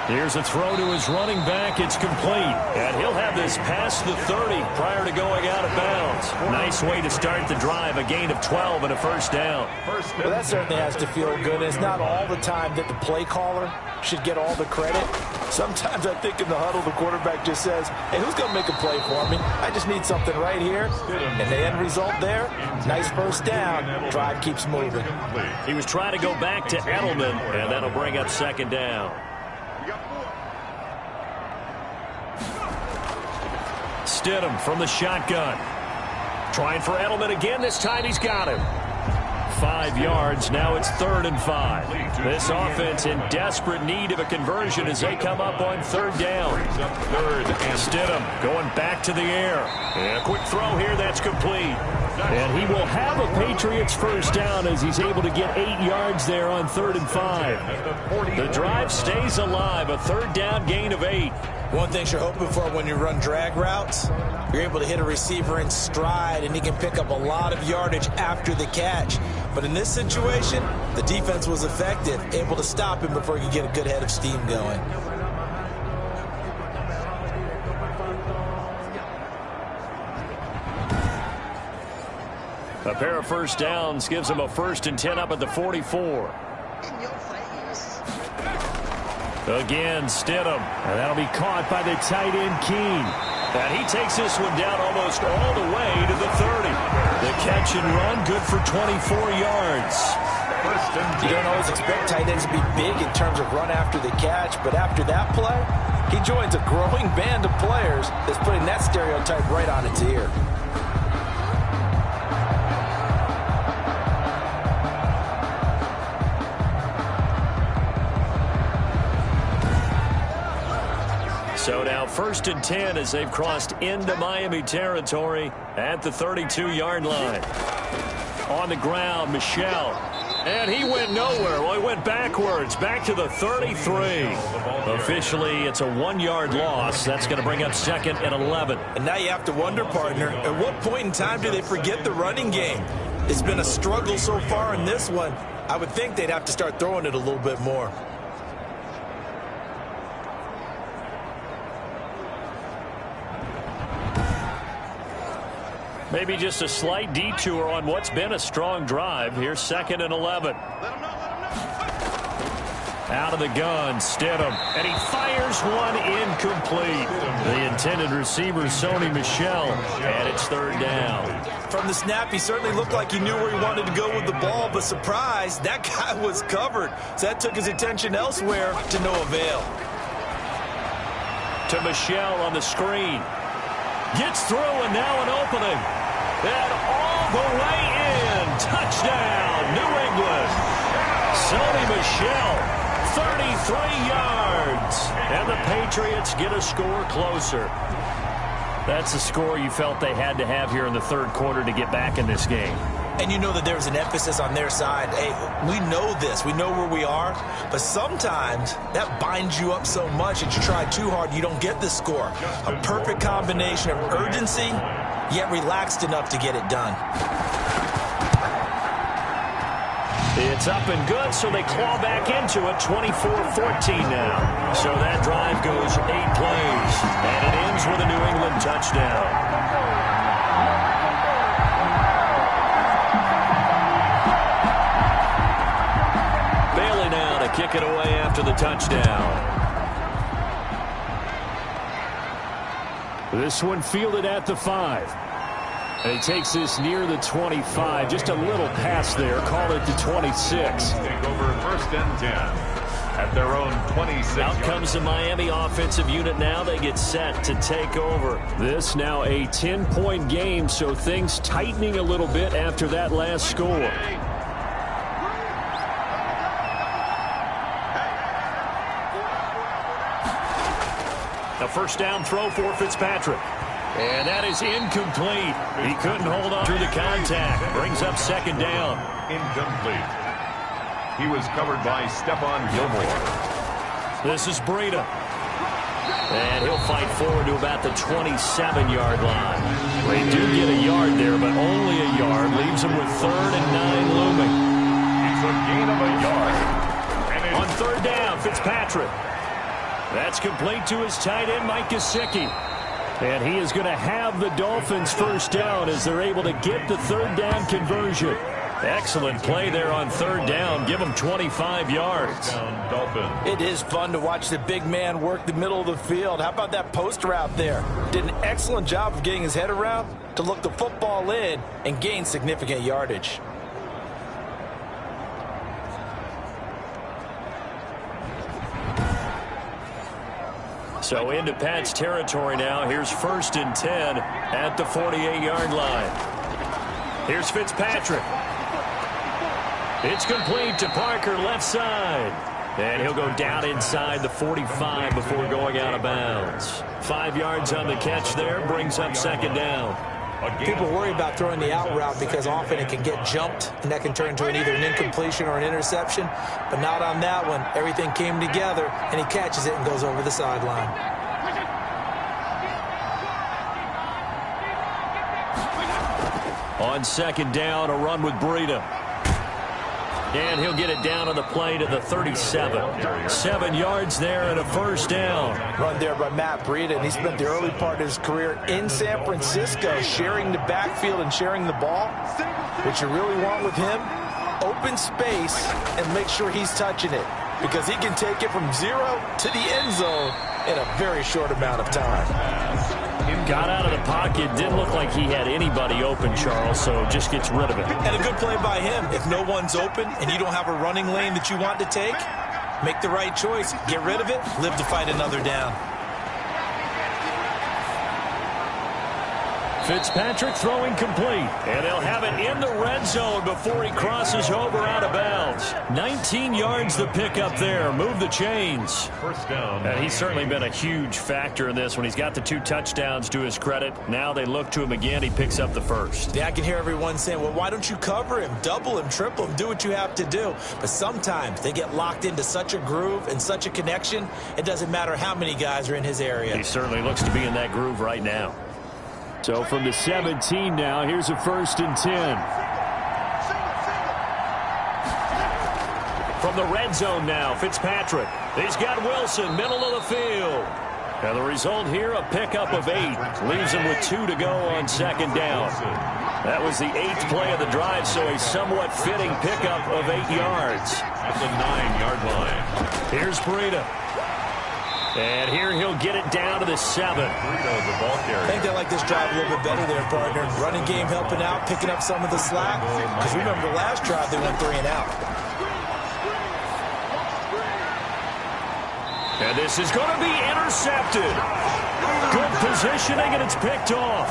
Speaker 1: Here's a throw to his running back. It's complete. And he'll have this past the 30 prior to going out of bounds. Nice way to start the drive. A gain of 12 and a 1st down.
Speaker 2: Well, that certainly has to feel good. It's not all the time that the play caller should get all the credit. Sometimes I think in the huddle, the quarterback just says, hey, who's going to make a play for me? I just need something right here. And the end result there, nice 1st down. Drive keeps moving.
Speaker 1: He was trying to go back to Edelman, and that'll bring up 2nd down. Stidham from the shotgun. Trying for Edelman again. This time he's got him.
Speaker 5: 5 yards. Now it's 3rd and 5. This offense in desperate need of a conversion as they come up on 3rd down. Stidham going back to the air.
Speaker 1: And a quick throw here. That's complete.
Speaker 5: And he will have a Patriots first down as he's able to get 8 yards there on 3rd and 5. The drive stays alive. A 3rd down gain of 8.
Speaker 2: One thing you're hoping for when you run drag routes, you're able to hit a receiver in stride, and he can pick up a lot of yardage after the catch. But in this situation, the defense was effective, able to stop him before he could get a good head of steam going.
Speaker 5: A pair of first downs gives him a 1st and 10 up at the 44. Again, Stidham. And that'll be caught by the tight end, Keene. And he takes this one down almost all the way to the 30. The catch and run, good for 24 yards.
Speaker 2: You don't always expect tight ends to be big in terms of run after the catch, but after that play, he joins a growing band of players that's putting that stereotype right on its ear.
Speaker 5: So now 1st and 10 as they've crossed into Miami territory at the 32-yard line. On the ground, Michel. And he went nowhere. Well, he went backwards, back to the 33. Officially, it's a 1-yard loss. That's going to bring up 2nd and 11.
Speaker 2: And now you have to wonder, partner, at what point in time do they forget the running game? It's been a struggle so far in this one. I would think they'd have to start throwing it a little bit more.
Speaker 5: Maybe just a slight detour on what's been a strong drive. Here's 2nd and 11. Out of the gun, Stidham. And he fires one incomplete. The intended receiver, Sony Michel. And it's 3rd down.
Speaker 2: From the snap, he certainly looked like he knew where he wanted to go with the ball, but surprise, that guy was covered. So that took his attention elsewhere to no avail.
Speaker 5: To Michel on the screen. Gets through, and now an opening. And all the way in. Touchdown, New England. Sony Michel, 33 yards. And the Patriots get a score closer. That's a score you felt they had to have here in the 3rd quarter to get back in this game.
Speaker 2: And you know that there was an emphasis on their side. Hey, we know this. We know where we are. But sometimes that binds you up so much that you try too hard, you don't get the score. A perfect combination of urgency, yet relaxed enough to get it done.
Speaker 5: It's up and good, so they claw back into it, 24-14 now. So that drive goes 8 plays, and it ends with a New England touchdown. Kick it away after the touchdown. This one fielded at the 5. And he takes this near the 25. Just a little pass there. Call it the 26.
Speaker 3: Take over 1st and 10 at their own 26.
Speaker 5: Out comes the Miami offensive unit now. They get set to take over. This now a 10-point game, so things tightening a little bit after that last score. A 1st down throw for Fitzpatrick. And that is incomplete. He couldn't hold on through the contact. Brings up 2nd down.
Speaker 3: Incomplete. He was covered by Stephon Gilmore.
Speaker 5: This is Breida. And he'll fight forward to about the 27-yard line. They do get a yard there, but only a yard. Leaves him with 3rd and 9 looming.
Speaker 3: It's a gain of a yard.
Speaker 5: On 3rd down, Fitzpatrick. That's complete to his tight end, Mike Gesicki. And he is going to have the Dolphins first down as they're able to get the 3rd down conversion. Excellent play there on 3rd down. Give him 25 yards.
Speaker 2: It is fun to watch the big man work the middle of the field. How about that post route there? Did an excellent job of getting his head around to look the football in and gain significant yardage.
Speaker 5: So into Pat's territory now. Here's 1st and 10 at the 48-yard line.
Speaker 1: Here's Fitzpatrick. It's complete to Parker, left side. And he'll go down inside the 45 before going out of bounds. 5 yards on the catch there, brings up second down.
Speaker 2: People worry about throwing the out route because often it can get jumped, and that can turn into either an incompletion or an interception. But not on that one. Everything came together, and he catches it and goes over the sideline.
Speaker 1: On second down, a run with Breida. And he'll get it down on the play to the 37. 7 yards there and a first down.
Speaker 2: Run there by Matt Breida, and he spent the early part of his career in San Francisco sharing the backfield and sharing the ball. What you really want with him, open space and make sure he's touching it, because he can take it from 0 to the end zone in a very short amount of time.
Speaker 1: Got out of the pocket, didn't look like he had anybody open, Charles, so just gets rid of it.
Speaker 2: And a good play by him. If no one's open and you don't have a running lane that you want to take, make the right choice. Get rid of it, live to fight another down.
Speaker 1: Fitzpatrick throwing complete, and they'll have it in the red zone before he crosses over out of bounds. 19 yards the pickup there. Move the chains.
Speaker 3: First down.
Speaker 1: And he's certainly been a huge factor in this when he's got the 2 touchdowns to his credit. Now they look to him again. He picks up the first.
Speaker 2: Yeah, I can hear everyone saying, well, why don't you cover him, double him, triple him, do what you have to do. But sometimes they get locked into such a groove and such a connection, it doesn't matter how many guys are in his area.
Speaker 1: He certainly looks to be in that groove right now.
Speaker 5: So from the 17 now, here's a 1st and 10.
Speaker 1: From the red zone now, Fitzpatrick. He's got Wilson, middle of the field. And the result here, a pickup of 8. Leaves him with 2 to go on second down. That was the 8th play of the drive, so a somewhat fitting pickup of 8 yards.
Speaker 3: At the 9-yard line.
Speaker 1: Here's Breida. And here he'll get it down to the 7.
Speaker 3: Breida, the ball carrier.
Speaker 2: I think they like this drive a little bit better there, partner. Running game helping out, picking up some of the slack. Because remember the last drive, they went 3 and out.
Speaker 1: And this is going to be intercepted. Good positioning, and it's picked off.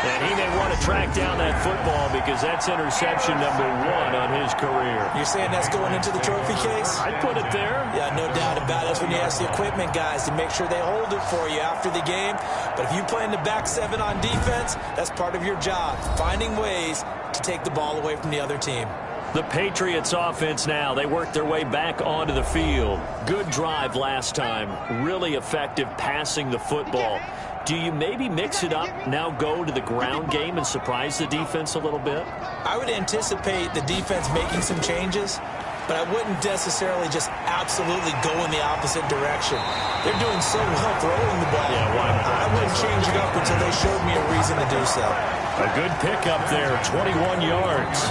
Speaker 1: And he may want to track down that football because that's interception number 1 on his career.
Speaker 2: You're saying that's going into the trophy case?
Speaker 1: I'd put it there.
Speaker 2: Yeah, no doubt about it. That's when you ask the equipment guys to make sure they hold it for you after the game. But if you play in the back 7 on defense, that's part of your job, finding ways to take the ball away from the other team.
Speaker 1: The Patriots offense now, they work their way back onto the field. Good drive last time. Really effective passing the football. Do you maybe mix it up, now go to the ground game and surprise the defense a little bit?
Speaker 2: I would anticipate the defense making some changes, but I wouldn't necessarily just absolutely go in the opposite direction. They're doing so well throwing the ball.
Speaker 1: Yeah, why not?
Speaker 2: I wouldn't change it up until they showed me a reason to do so.
Speaker 1: A good pickup there, 21 yards.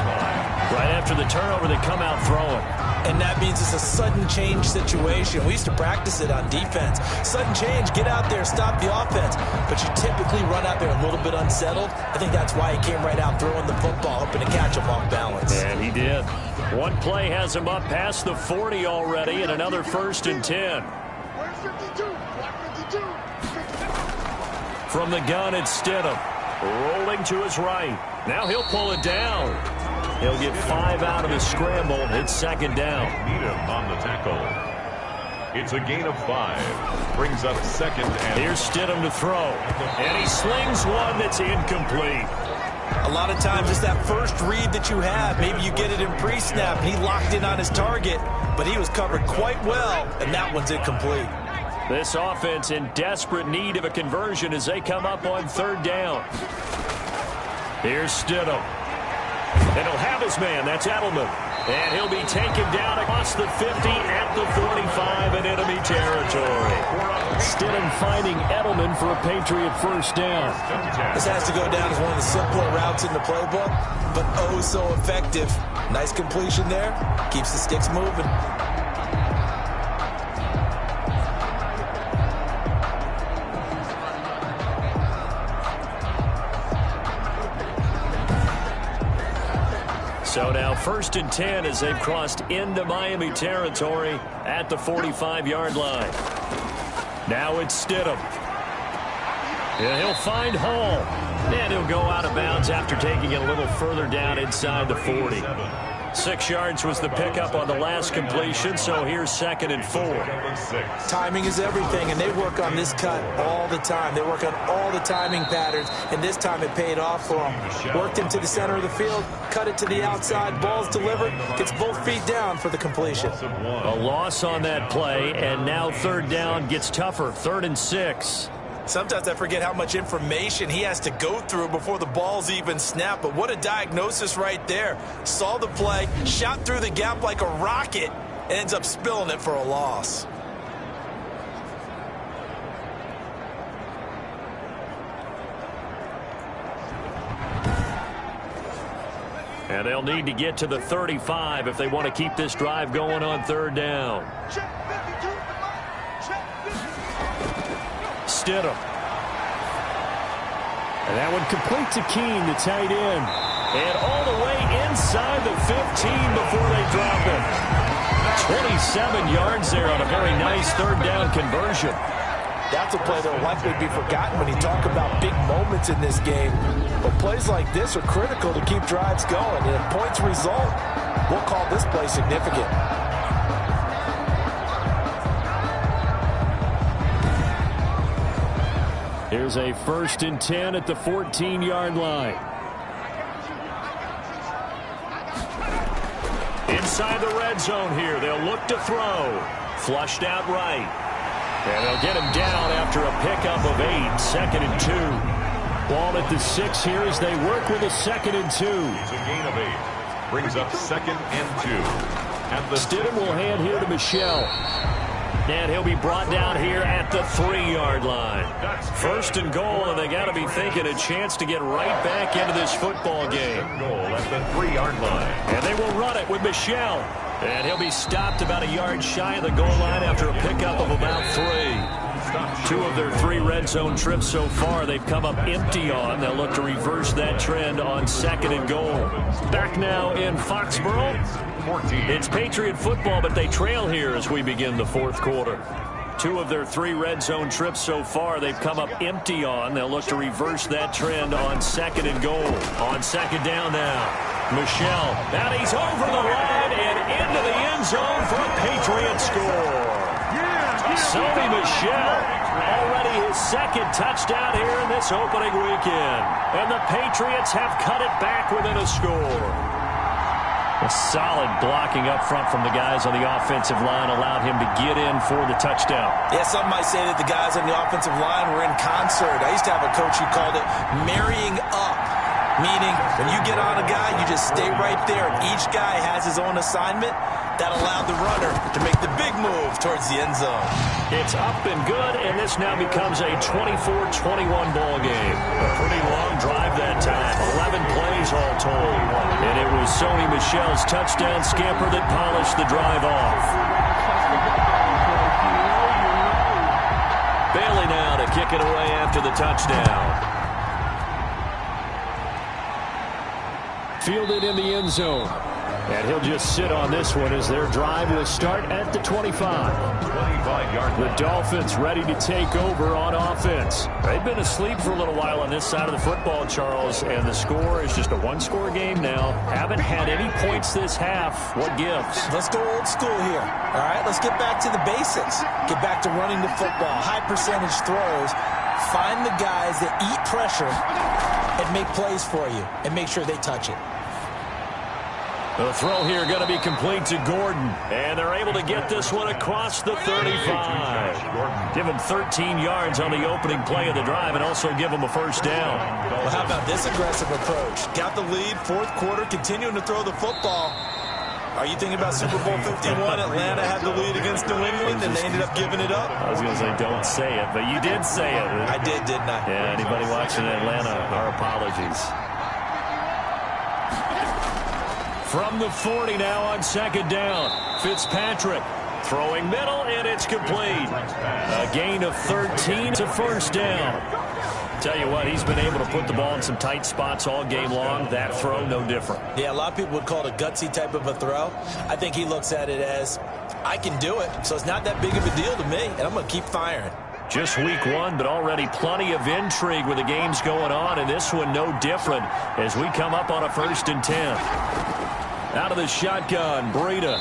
Speaker 1: Right after the turnover, they come out throwing.
Speaker 2: And that means it's a sudden change situation. We used to practice it on defense. Sudden change, get out there, stop the offense. But you typically run out there a little bit unsettled. I think that's why he came right out throwing the football, hoping to catch him off balance.
Speaker 1: And he did. One play has him up past the 40 already, and another 1st and 10. From the gun, it's Stidham. Rolling to his right. Now he'll pull it down. He'll get 5 out of the scramble. It's second down.
Speaker 3: Needham on the tackle. It's a gain of 5. Brings up second and...
Speaker 1: Here's Stidham to throw. And he slings one that's incomplete.
Speaker 2: A lot of times it's that first read that you have. Maybe you get it in pre-snap, and he locked in on his target, but he was covered quite well, and that one's incomplete.
Speaker 1: This offense in desperate need of a conversion as they come up on 3rd down. Here's Stidham. And he'll have his man. That's Edelman. And he'll be taken down across the 50 at the 45 in enemy territory.
Speaker 5: Stidham finding Edelman for a Patriot 1st down.
Speaker 2: This has to go down as one of the simpler routes in the playbook, but oh so effective. Nice completion there. Keeps the sticks moving.
Speaker 1: So now 1st and 10 as they've crossed into Miami territory at the 45-yard line. Now it's Stidham. And he'll find Hall. And he'll go out of bounds after taking it a little further down inside the 40. 6 yards was the pickup on the last completion, so here's 2nd and 4.
Speaker 2: Timing is everything, and they work on this cut all the time. They work on all the timing patterns, and this time it paid off for them. Worked him to the center of the field, cut it to the outside, ball's delivered, gets both feet down for the completion.
Speaker 1: A loss on that play, and now 3rd down gets tougher, 3rd and 6.
Speaker 2: Sometimes I forget how much information he has to go through before the ball's even snapped, but what a diagnosis right there. Saw the play, shot through the gap like a rocket, and ends up spilling it for a loss.
Speaker 1: And they'll need to get to the 35 if they want to keep this drive going on 3rd down. Stidham.
Speaker 5: And that one complete to Keene, the tight end.
Speaker 1: And all the way inside the 15 before they drop it. 27 yards there on a very nice 3rd down conversion.
Speaker 2: That's a play that will likely be forgotten when you talk about big moments in this game. But plays like this are critical to keep drives going. And if points result, we'll call this play significant.
Speaker 5: Here's a 1st and 10 at the 14-yard line.
Speaker 1: Inside the red zone here. They'll look to throw. Flushed out right. And they'll get him down after a pickup of 8. 2nd and 2.
Speaker 5: Ball at the 6 here as they work with a 2nd and 2.
Speaker 3: It's a gain of 8. Brings up 2nd and 2. At the
Speaker 5: Stidham will hand here to Michel.
Speaker 1: And he'll be brought down here at the 3-yard line. 1st and goal, and they got to be thinking a chance to get right back into this football game.
Speaker 3: Goal at the 3-yard line.
Speaker 1: And they will run it with Michel. And he'll be stopped about a yard shy of the goal line after a pickup of about 3. 2 of their 3 red zone trips so far they've come up empty on. They'll look to reverse that trend on 2nd and goal. Back now in Foxborough. It's Patriot football, but they trail here as we begin the 4th quarter. 2 of their 3 red zone trips so far they've come up empty on. They'll look to reverse that trend on 2nd and goal. On 2nd down now. Michel. And he's over the line and into the end zone for a Patriot score. Sony Michel, already his 2nd touchdown here in this opening weekend. And the Patriots have cut it back within a score. A solid blocking up front from the guys on the offensive line allowed him to get in for the touchdown.
Speaker 2: Yeah, some might say that the guys on the offensive line were in concert. I used to have a coach who called it marrying up, meaning when you get on a guy, you just stay right there. Each guy has his own assignment. That allowed the runner to make the big move towards the end zone.
Speaker 1: It's up and good, and this now becomes a 24-21 ball game. A pretty long drive that time, 11 plays all told. And it was Sony Michel's touchdown scamper that polished the drive off. Bailey now to kick it away after the touchdown.
Speaker 5: Fielded in the end zone. And he'll just sit on this one as their drive will start at the 25.
Speaker 3: 25-yard
Speaker 5: The Dolphins ready to take over on offense.
Speaker 1: They've been asleep for a little while on this side of the football, Charles, and the score is just a 1-score game now. Haven't had any points this half. What gives?
Speaker 2: Let's go old school here. All right, let's get back to the basics. Get back to running the football, high percentage throws. Find the guys that eat pressure and make plays for you and make sure they touch it.
Speaker 1: The throw here going to be complete to Gordon. And they're able to get this one across the 35. Give him 13 yards on the opening play of the drive and also give him a 1st down.
Speaker 2: Well, how about this aggressive approach? Got the lead, 4th quarter, continuing to throw the football. Are you thinking about Super Bowl 51? Atlanta had the lead against New England, and they ended up giving it up?
Speaker 1: I was going to say, don't say it, but you did say it.
Speaker 2: I did, didn't I?
Speaker 1: Yeah, anybody watching Atlanta, our apologies. From the 40 now on 2nd down. Fitzpatrick throwing middle, and it's complete. A gain of 13. It's a 1st down. Tell you what, he's been able to put the ball in some tight spots all game long. That throw, no different.
Speaker 2: Yeah, a lot of people would call it a gutsy type of a throw. I think he looks at it as, I can do it, so it's not that big of a deal to me, and I'm going to keep firing.
Speaker 1: Just week one, but already plenty of intrigue with the games going on, and this one no different as we come up on a 1st and 10. Out of the shotgun, Breida.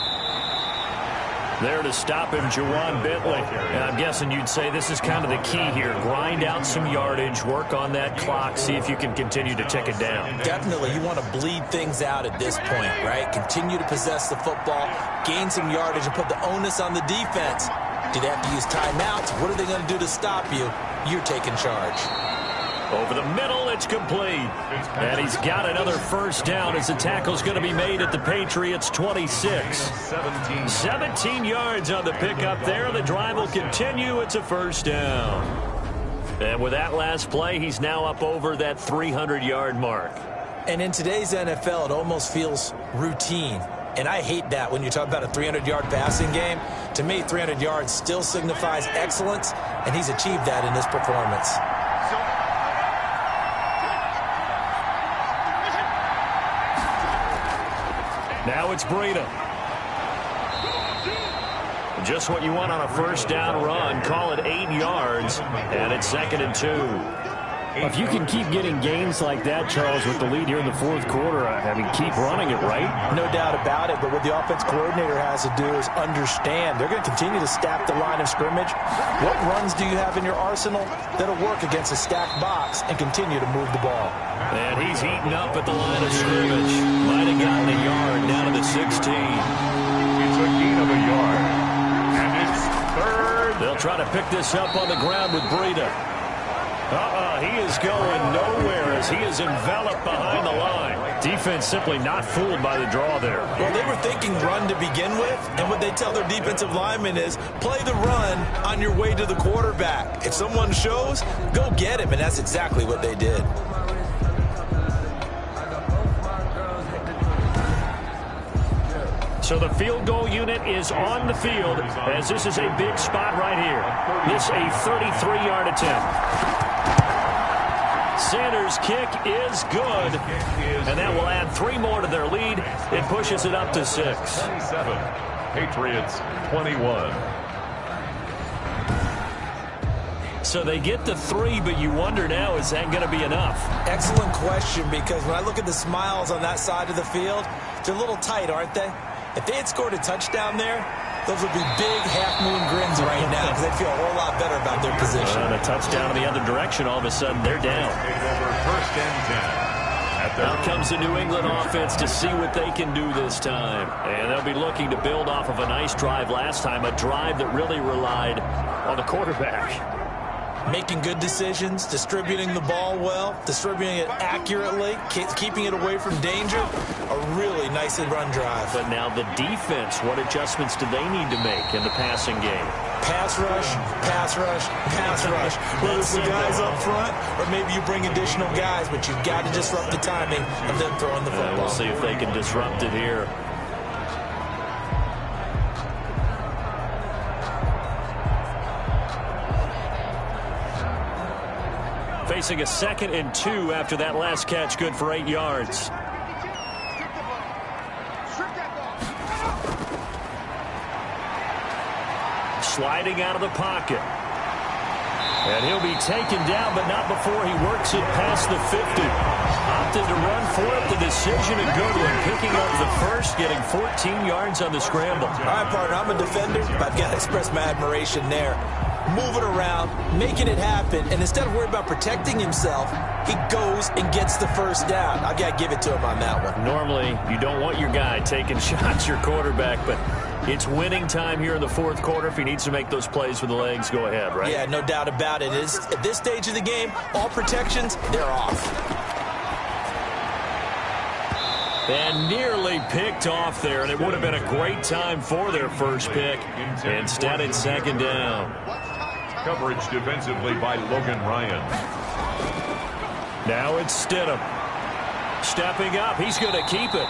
Speaker 1: There to stop him, Juwan Bentley. And I'm guessing you'd say this is kind of the key here. Grind out some yardage, work on that clock, see if you can continue to tick it down.
Speaker 2: Definitely. You want to bleed things out at this point, right? Continue to possess the football, gain some yardage, and put the onus on the defense. Do they have to use timeouts? What are they going to do to stop you? You're taking charge.
Speaker 1: Over the middle, it's complete. And he's got another 1st down as the tackle's going to be made at the Patriots' 26. 17 yards on the pickup there. The drive will continue. It's a 1st down. And with that last play, he's now up over that 300-yard mark.
Speaker 2: And in today's NFL, it almost feels routine. And I hate that when you talk about a 300-yard passing game. To me, 300 yards still signifies excellence, and he's achieved that in this performance.
Speaker 1: Now it's Breida. Just what you want on a 1st down run. Call it 8 yards, and it's 2nd and 2.
Speaker 5: If you can keep getting gains like that, Charles, with the lead here in the 4th quarter, I mean, keep running it, right?
Speaker 2: No doubt about it, but what the offense coordinator has to do is understand. They're going to continue to stack the line of scrimmage. What runs do you have in your arsenal that'll work against a stacked box and continue to move the ball?
Speaker 1: And he's heating up at the line of scrimmage. Might have gotten a yard down to the 16.
Speaker 3: It's a gain of a yard. And it's 3rd.
Speaker 1: They'll try to pick this up on the ground with Breida. He is going nowhere as he is enveloped behind the line. Defense simply not fooled by the draw there.
Speaker 2: Well, they were thinking run to begin with, and what they tell their defensive linemen is play the run on your way to the quarterback. If someone shows, go get him, and that's exactly what they did.
Speaker 1: So the field goal unit is on the field as this is a big spot right here. This a 33-yard attempt. Sanders' kick is good, and that will add 3 more to their lead. It pushes it up to 6.
Speaker 3: 27. Patriots 21.
Speaker 1: So they get to 3, but you wonder now, is that going to be enough?
Speaker 2: Excellent question, because when I look at the smiles on that side of the field, they're a little tight, aren't they? If they had scored a touchdown there, those would be big half-moon grins right now because they'd feel a whole lot better about their position.
Speaker 1: And a touchdown in the other direction, all of a sudden they're down.
Speaker 3: Take over 1st and 10.
Speaker 1: Out comes the New England offense to see what they can do this time. And they'll be looking to build off of a nice drive last time, a drive that really relied on the quarterback.
Speaker 2: Making good decisions, distributing the ball well, distributing it accurately, keeping it away from danger. A really nicely run drive.
Speaker 1: But now the defense, what adjustments do they need to make in the passing game?
Speaker 2: Pass rush, pass rush, pass rush. Whether it's the guys up front or maybe you bring additional guys, but you've got to disrupt the timing of them throwing the football.
Speaker 1: We'll see if they can disrupt it here. Facing a 2nd and 2 after that last catch, good for 8 yards. Sliding out of the pocket. And he'll be taken down, but not before he works it past the 50. Opted to run for it. The decision, a good one. Picking up the 1st, getting 14 yards on the scramble.
Speaker 2: All right, partner, I'm a defender, but I've got to express my admiration there. Moving around, making it happen, and instead of worrying about protecting himself, he goes and gets the 1st down. I've got to give it to him on that one.
Speaker 1: Normally, you don't want your guy taking shots, your quarterback, but it's winning time here in the 4th quarter. If he needs to make those plays with the legs, go ahead, right?
Speaker 2: Yeah, no doubt about it. At this stage of the game, all protections, they're off.
Speaker 1: And nearly picked off there, and it would have been a great time for their 1st pick. Instead, it's 2nd down.
Speaker 3: Coverage defensively by Logan Ryan.
Speaker 1: Now it's Stidham. Stepping up, he's going to keep it.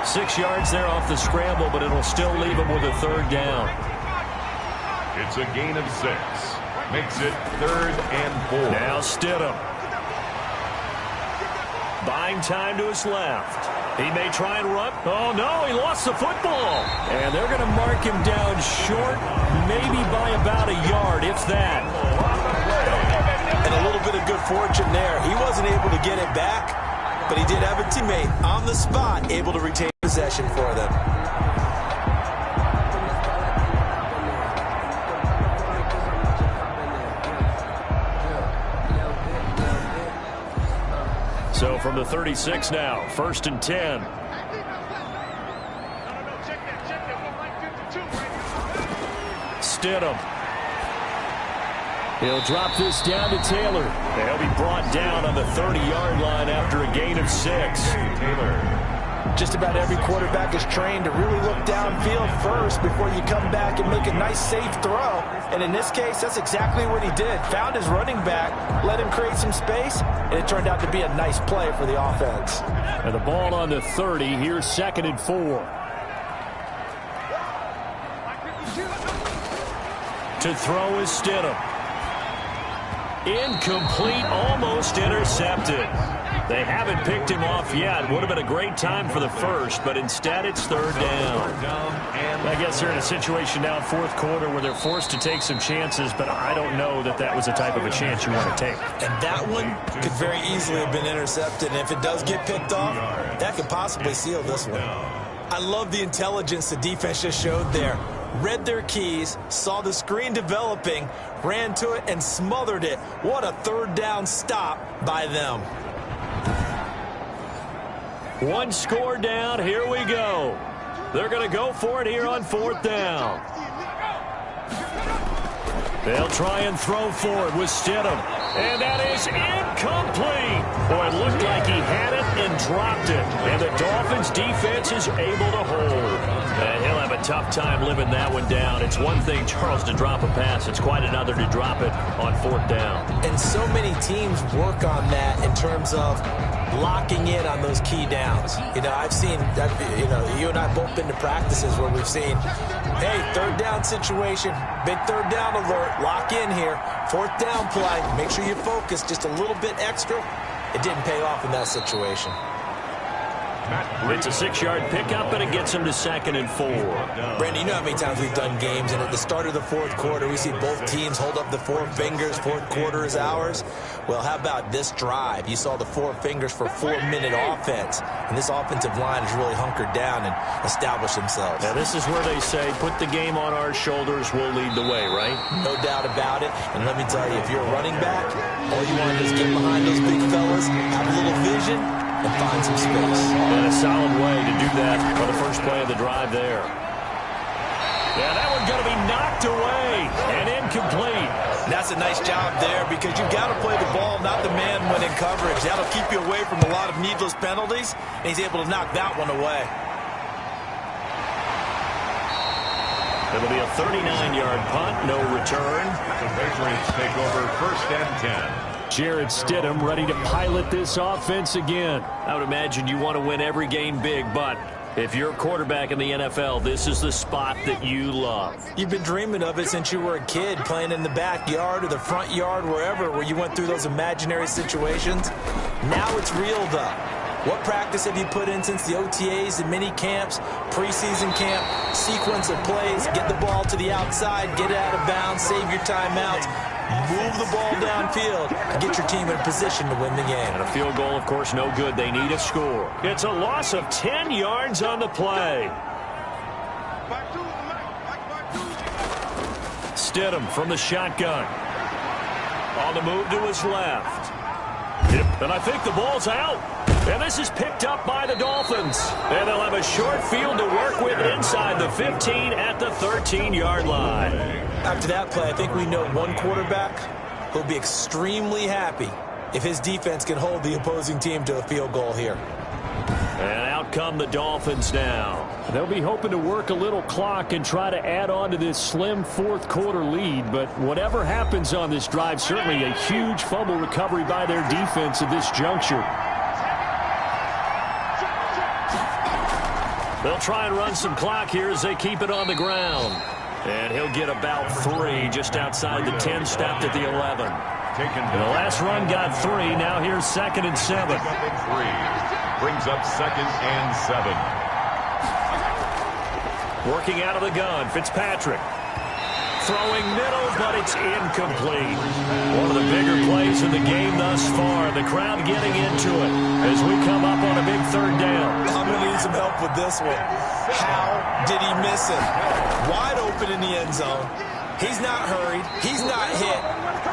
Speaker 1: 6 yards there off the scramble, but it'll still leave him with a 3rd down.
Speaker 3: It's a gain of 6. Makes it 3rd and 4.
Speaker 1: Now Stidham. Buying time to his left. He may try and run. Oh, no, he lost the football. And they're going to mark him down short, maybe by about a yard, if that.
Speaker 2: And a little bit of good fortune there. He wasn't able to get it back, but he did have a teammate on the spot able to retain possession for them.
Speaker 1: So from the 36 now, 1st and 10. Stidham.
Speaker 5: He'll drop this down to Taylor.
Speaker 1: They'll be brought down on the 30-yard line after a gain of 6.
Speaker 3: Taylor.
Speaker 2: Just about every quarterback is trained to really look downfield first before you come back and make a nice, safe throw. And in this case, that's exactly what he did. Found his running back, let him create some space, and it turned out to be a nice play for the offense.
Speaker 5: And the ball on the 30. Here's 2nd and 4.
Speaker 1: To throw is Stidham. Incomplete, almost intercepted. They haven't picked him off yet. Would have been a great time for the first, but instead it's 3rd down. I guess they're in a situation now, 4th quarter, where they're forced to take some chances, but I don't know that that was the type of a chance you want to take.
Speaker 2: And that one could very easily have been intercepted. And if it does get picked off, that could possibly seal this one. I love the intelligence the defense just showed there. Read their keys, saw the screen developing, ran to it, and smothered it. What a 3rd down stop by them.
Speaker 1: One score down. Here we go. They're going to go for it here on 4th down. They'll try and throw for it with Stidham. And that is incomplete. Boy, it looked like he had it and dropped it. And the Dolphins defense is able to hold. And he'll have a tough time living that one down. It's one thing, Charles, to drop a pass. It's quite another to drop it on 4th down.
Speaker 2: And so many teams work on that in terms of locking in on those key downs. You know, I've seen, you and I both been to practices where we've seen, hey, 3rd down situation, big 3rd down alert, lock in here, 4th down play, make sure you focus just a little bit extra. It didn't pay off in that situation.
Speaker 1: It's a 6-yard pickup, and it gets him to 2nd and 4.
Speaker 2: Brandon, you know how many times we've done games, and at the start of the 4th quarter, we see both teams hold up the 4 fingers, 4th quarter is ours. Well, how about this drive? You saw the 4 fingers for 4-minute offense, and this offensive line has really hunkered down and established themselves.
Speaker 1: Now, this is where they say, put the game on our shoulders, we'll lead the way, right?
Speaker 2: No doubt about it, and let me tell you, if you're a running back, all you want to do is get behind those big fellas, have a little vision, and find some space.
Speaker 1: And a solid way to do that for the first play of the drive there. Yeah, that one's going to be knocked away and incomplete.
Speaker 2: That's a nice job there because you've got to play the ball, not the man when in coverage. That'll keep you away from a lot of needless penalties, and he's able to knock that one away.
Speaker 1: It'll be a 39-yard punt, no return.
Speaker 3: The Patriots take over 1st and 10.
Speaker 5: Jarrett Stidham ready to pilot this offense again.
Speaker 1: I would imagine you want to win every game big, but if you're a quarterback in the NFL, this is the spot that you love.
Speaker 2: You've been dreaming of it since you were a kid, playing in the backyard or the front yard, wherever, where you went through those imaginary situations. Now it's real, though. What practice have you put in since the OTAs, the mini camps, preseason camp, sequence of plays, get the ball to the outside, get it out of bounds, save your timeouts, move the ball downfield, and get your team in a position to win the game.
Speaker 1: And a field goal, of course, no good. They need a score. It's a loss of 10 yards on the play. Stidham from the shotgun. On the move to his left. And I think the ball's out. And this is picked up by the Dolphins. And they'll have a short field to work with inside the 15 at the 13-yard line.
Speaker 2: After that play, I think we know one quarterback who'll be extremely happy if his defense can hold the opposing team to a field goal here.
Speaker 1: And out come the Dolphins now.
Speaker 5: They'll be hoping to work a little clock and try to add on to this slim 4th quarter lead. But whatever happens on this drive, certainly a huge fumble recovery by their defense at this juncture.
Speaker 1: They'll try and run some clock here as they keep it on the ground. And he'll get about 3 just outside the 10, stopped at the 11. And the last run got 3. Now here's 2nd and 7.
Speaker 3: Brings up 2nd and 7.
Speaker 1: Working out of the gun, Fitzpatrick. throwing middle, but it's incomplete. One of the bigger plays in the game thus far. The crowd getting into it as we come up on a big third down.
Speaker 2: I'm going to need some help with this one. How did he miss it? Wide open in the end zone. He's not hurried. He's not hit.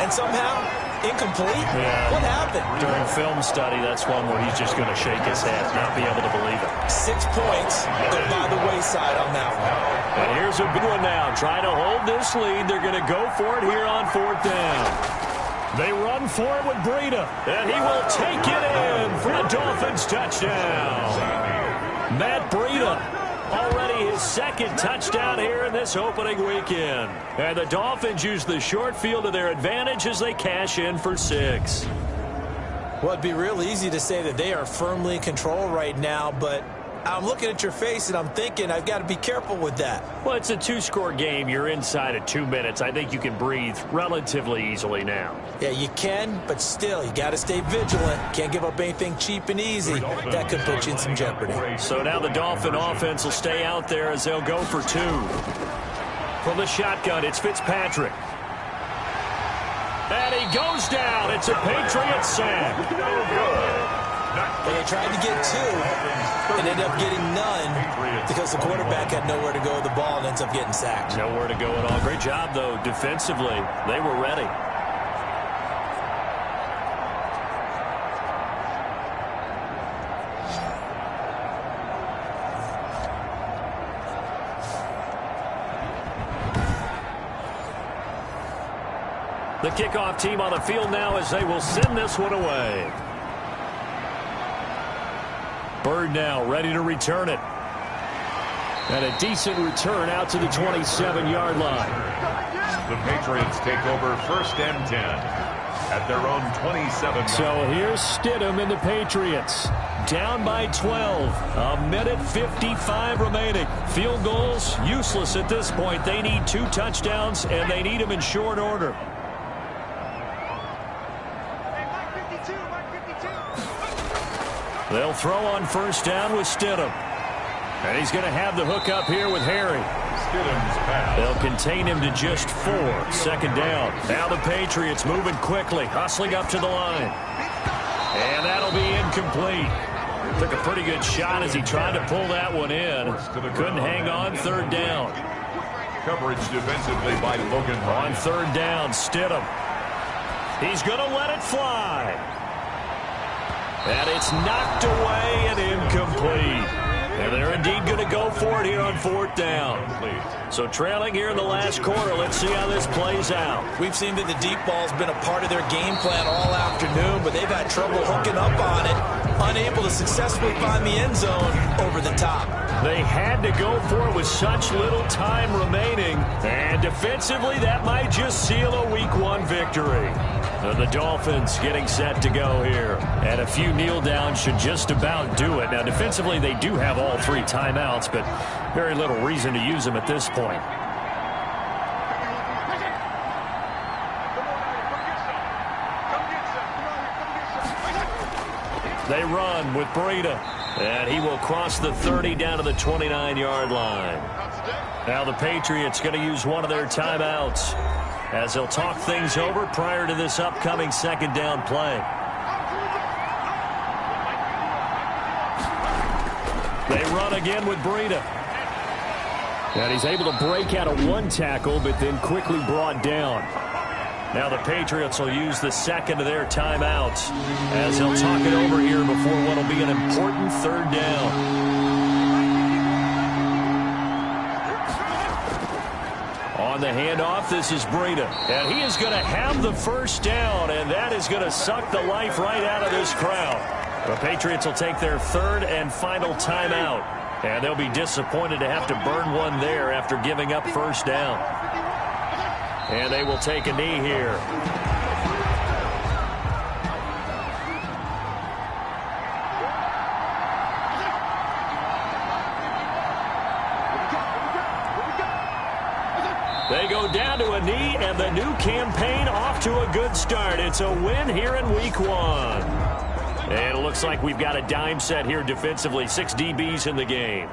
Speaker 2: And somehow, incomplete?
Speaker 1: Yeah.
Speaker 2: What happened?
Speaker 1: During film study, that's one where he's just going to shake his head, not be able to believe it.
Speaker 2: 6 points go by the wayside on that one.
Speaker 1: And here's a big one now. Trying to hold this lead. They're going to go for it here on fourth down. They run for it with Breida, and he will take it in for a Dolphins touchdown. Matt Breida, already his second touchdown here in this opening weekend. And the Dolphins use the short field to their advantage as they cash in for 6.
Speaker 2: Well, it'd be real easy to say that they are firmly in control right now, but I'm looking at your face and I'm thinking I've got to be careful with that.
Speaker 1: Well, it's a 2-score game. You're inside of 2 minutes. I think you can breathe relatively easily now.
Speaker 2: Yeah, you can, but still, you got to stay vigilant. Can't give up anything cheap and easy. That could put you in some jeopardy.
Speaker 1: So now the Dolphin offense will stay out there as they'll go for 2. From the shotgun, it's Fitzpatrick. And he goes down. It's a Patriot sack.
Speaker 2: Well, they tried to get 2 and ended up getting none because the quarterback had nowhere to go with the ball and ends up getting sacked.
Speaker 1: Nowhere to go at all. Great job, though, defensively. They were ready. The kickoff team on the field now as they will send this one away. Bird now ready to return it. And a decent return out to the 27-yard line.
Speaker 3: The Patriots take over 1st and 10 at their own 27.
Speaker 1: So here's Stidham and the Patriots. Down by 12. A minute 55 remaining. Field goals useless at this point. They need 2 touchdowns, and they need them in short order. They'll throw on 1st down with Stidham. And he's going to have the hook up here with Harry.
Speaker 3: Stidham's pass.
Speaker 1: They'll contain him to just 4. 2nd down. Now the Patriots moving quickly, hustling up to the line. And that'll be incomplete. Took a pretty good shot as he tried to pull that one in. Couldn't hang on 3rd down.
Speaker 3: Coverage defensively by Logan.
Speaker 1: On 3rd down, Stidham. He's going to let it fly. And it's knocked away and incomplete. And they're indeed going to go for it here on 4th down. So trailing here in the last quarter. Let's see how this plays out.
Speaker 2: We've seen that the deep ball's been a part of their game plan all afternoon, but they've had trouble hooking up on it, unable to successfully find the end zone over the top.
Speaker 1: They had to go for it with such little time remaining. And defensively, that might just seal a Week 1 victory. And the Dolphins getting set to go here. And a few kneel downs should just about do it. Now, defensively, they do have all 3 timeouts, but very little reason to use them at this point. They run with Breida. And he will cross the 30 down to the 29-yard line. Now the Patriots going to use one of their timeouts as they'll talk things over prior to this upcoming 2nd down play. They run again with Breida. And he's able to break out of 1 tackle, but then quickly brought down. Now the Patriots will use the 2nd of their timeouts as they'll talk it over here before what will be an important 3rd down. On the handoff, this is Breida. And he is going to have the 1st down, and that is going to suck the life right out of this crowd. The Patriots will take their 3rd and final timeout, and they'll be disappointed to have to burn one there after giving up 1st down. And they will take a knee here. They go down to a knee, and the new campaign off to a good start. It's a win here in Week 1. And it looks like we've got a dime set here defensively. 6 DBs in the game.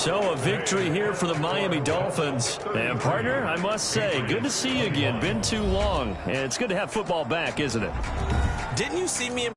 Speaker 1: So a victory here for the Miami Dolphins.
Speaker 5: And partner, I must say, good to see you again. Been too long. And it's good to have football back, isn't it?
Speaker 2: Didn't you see me in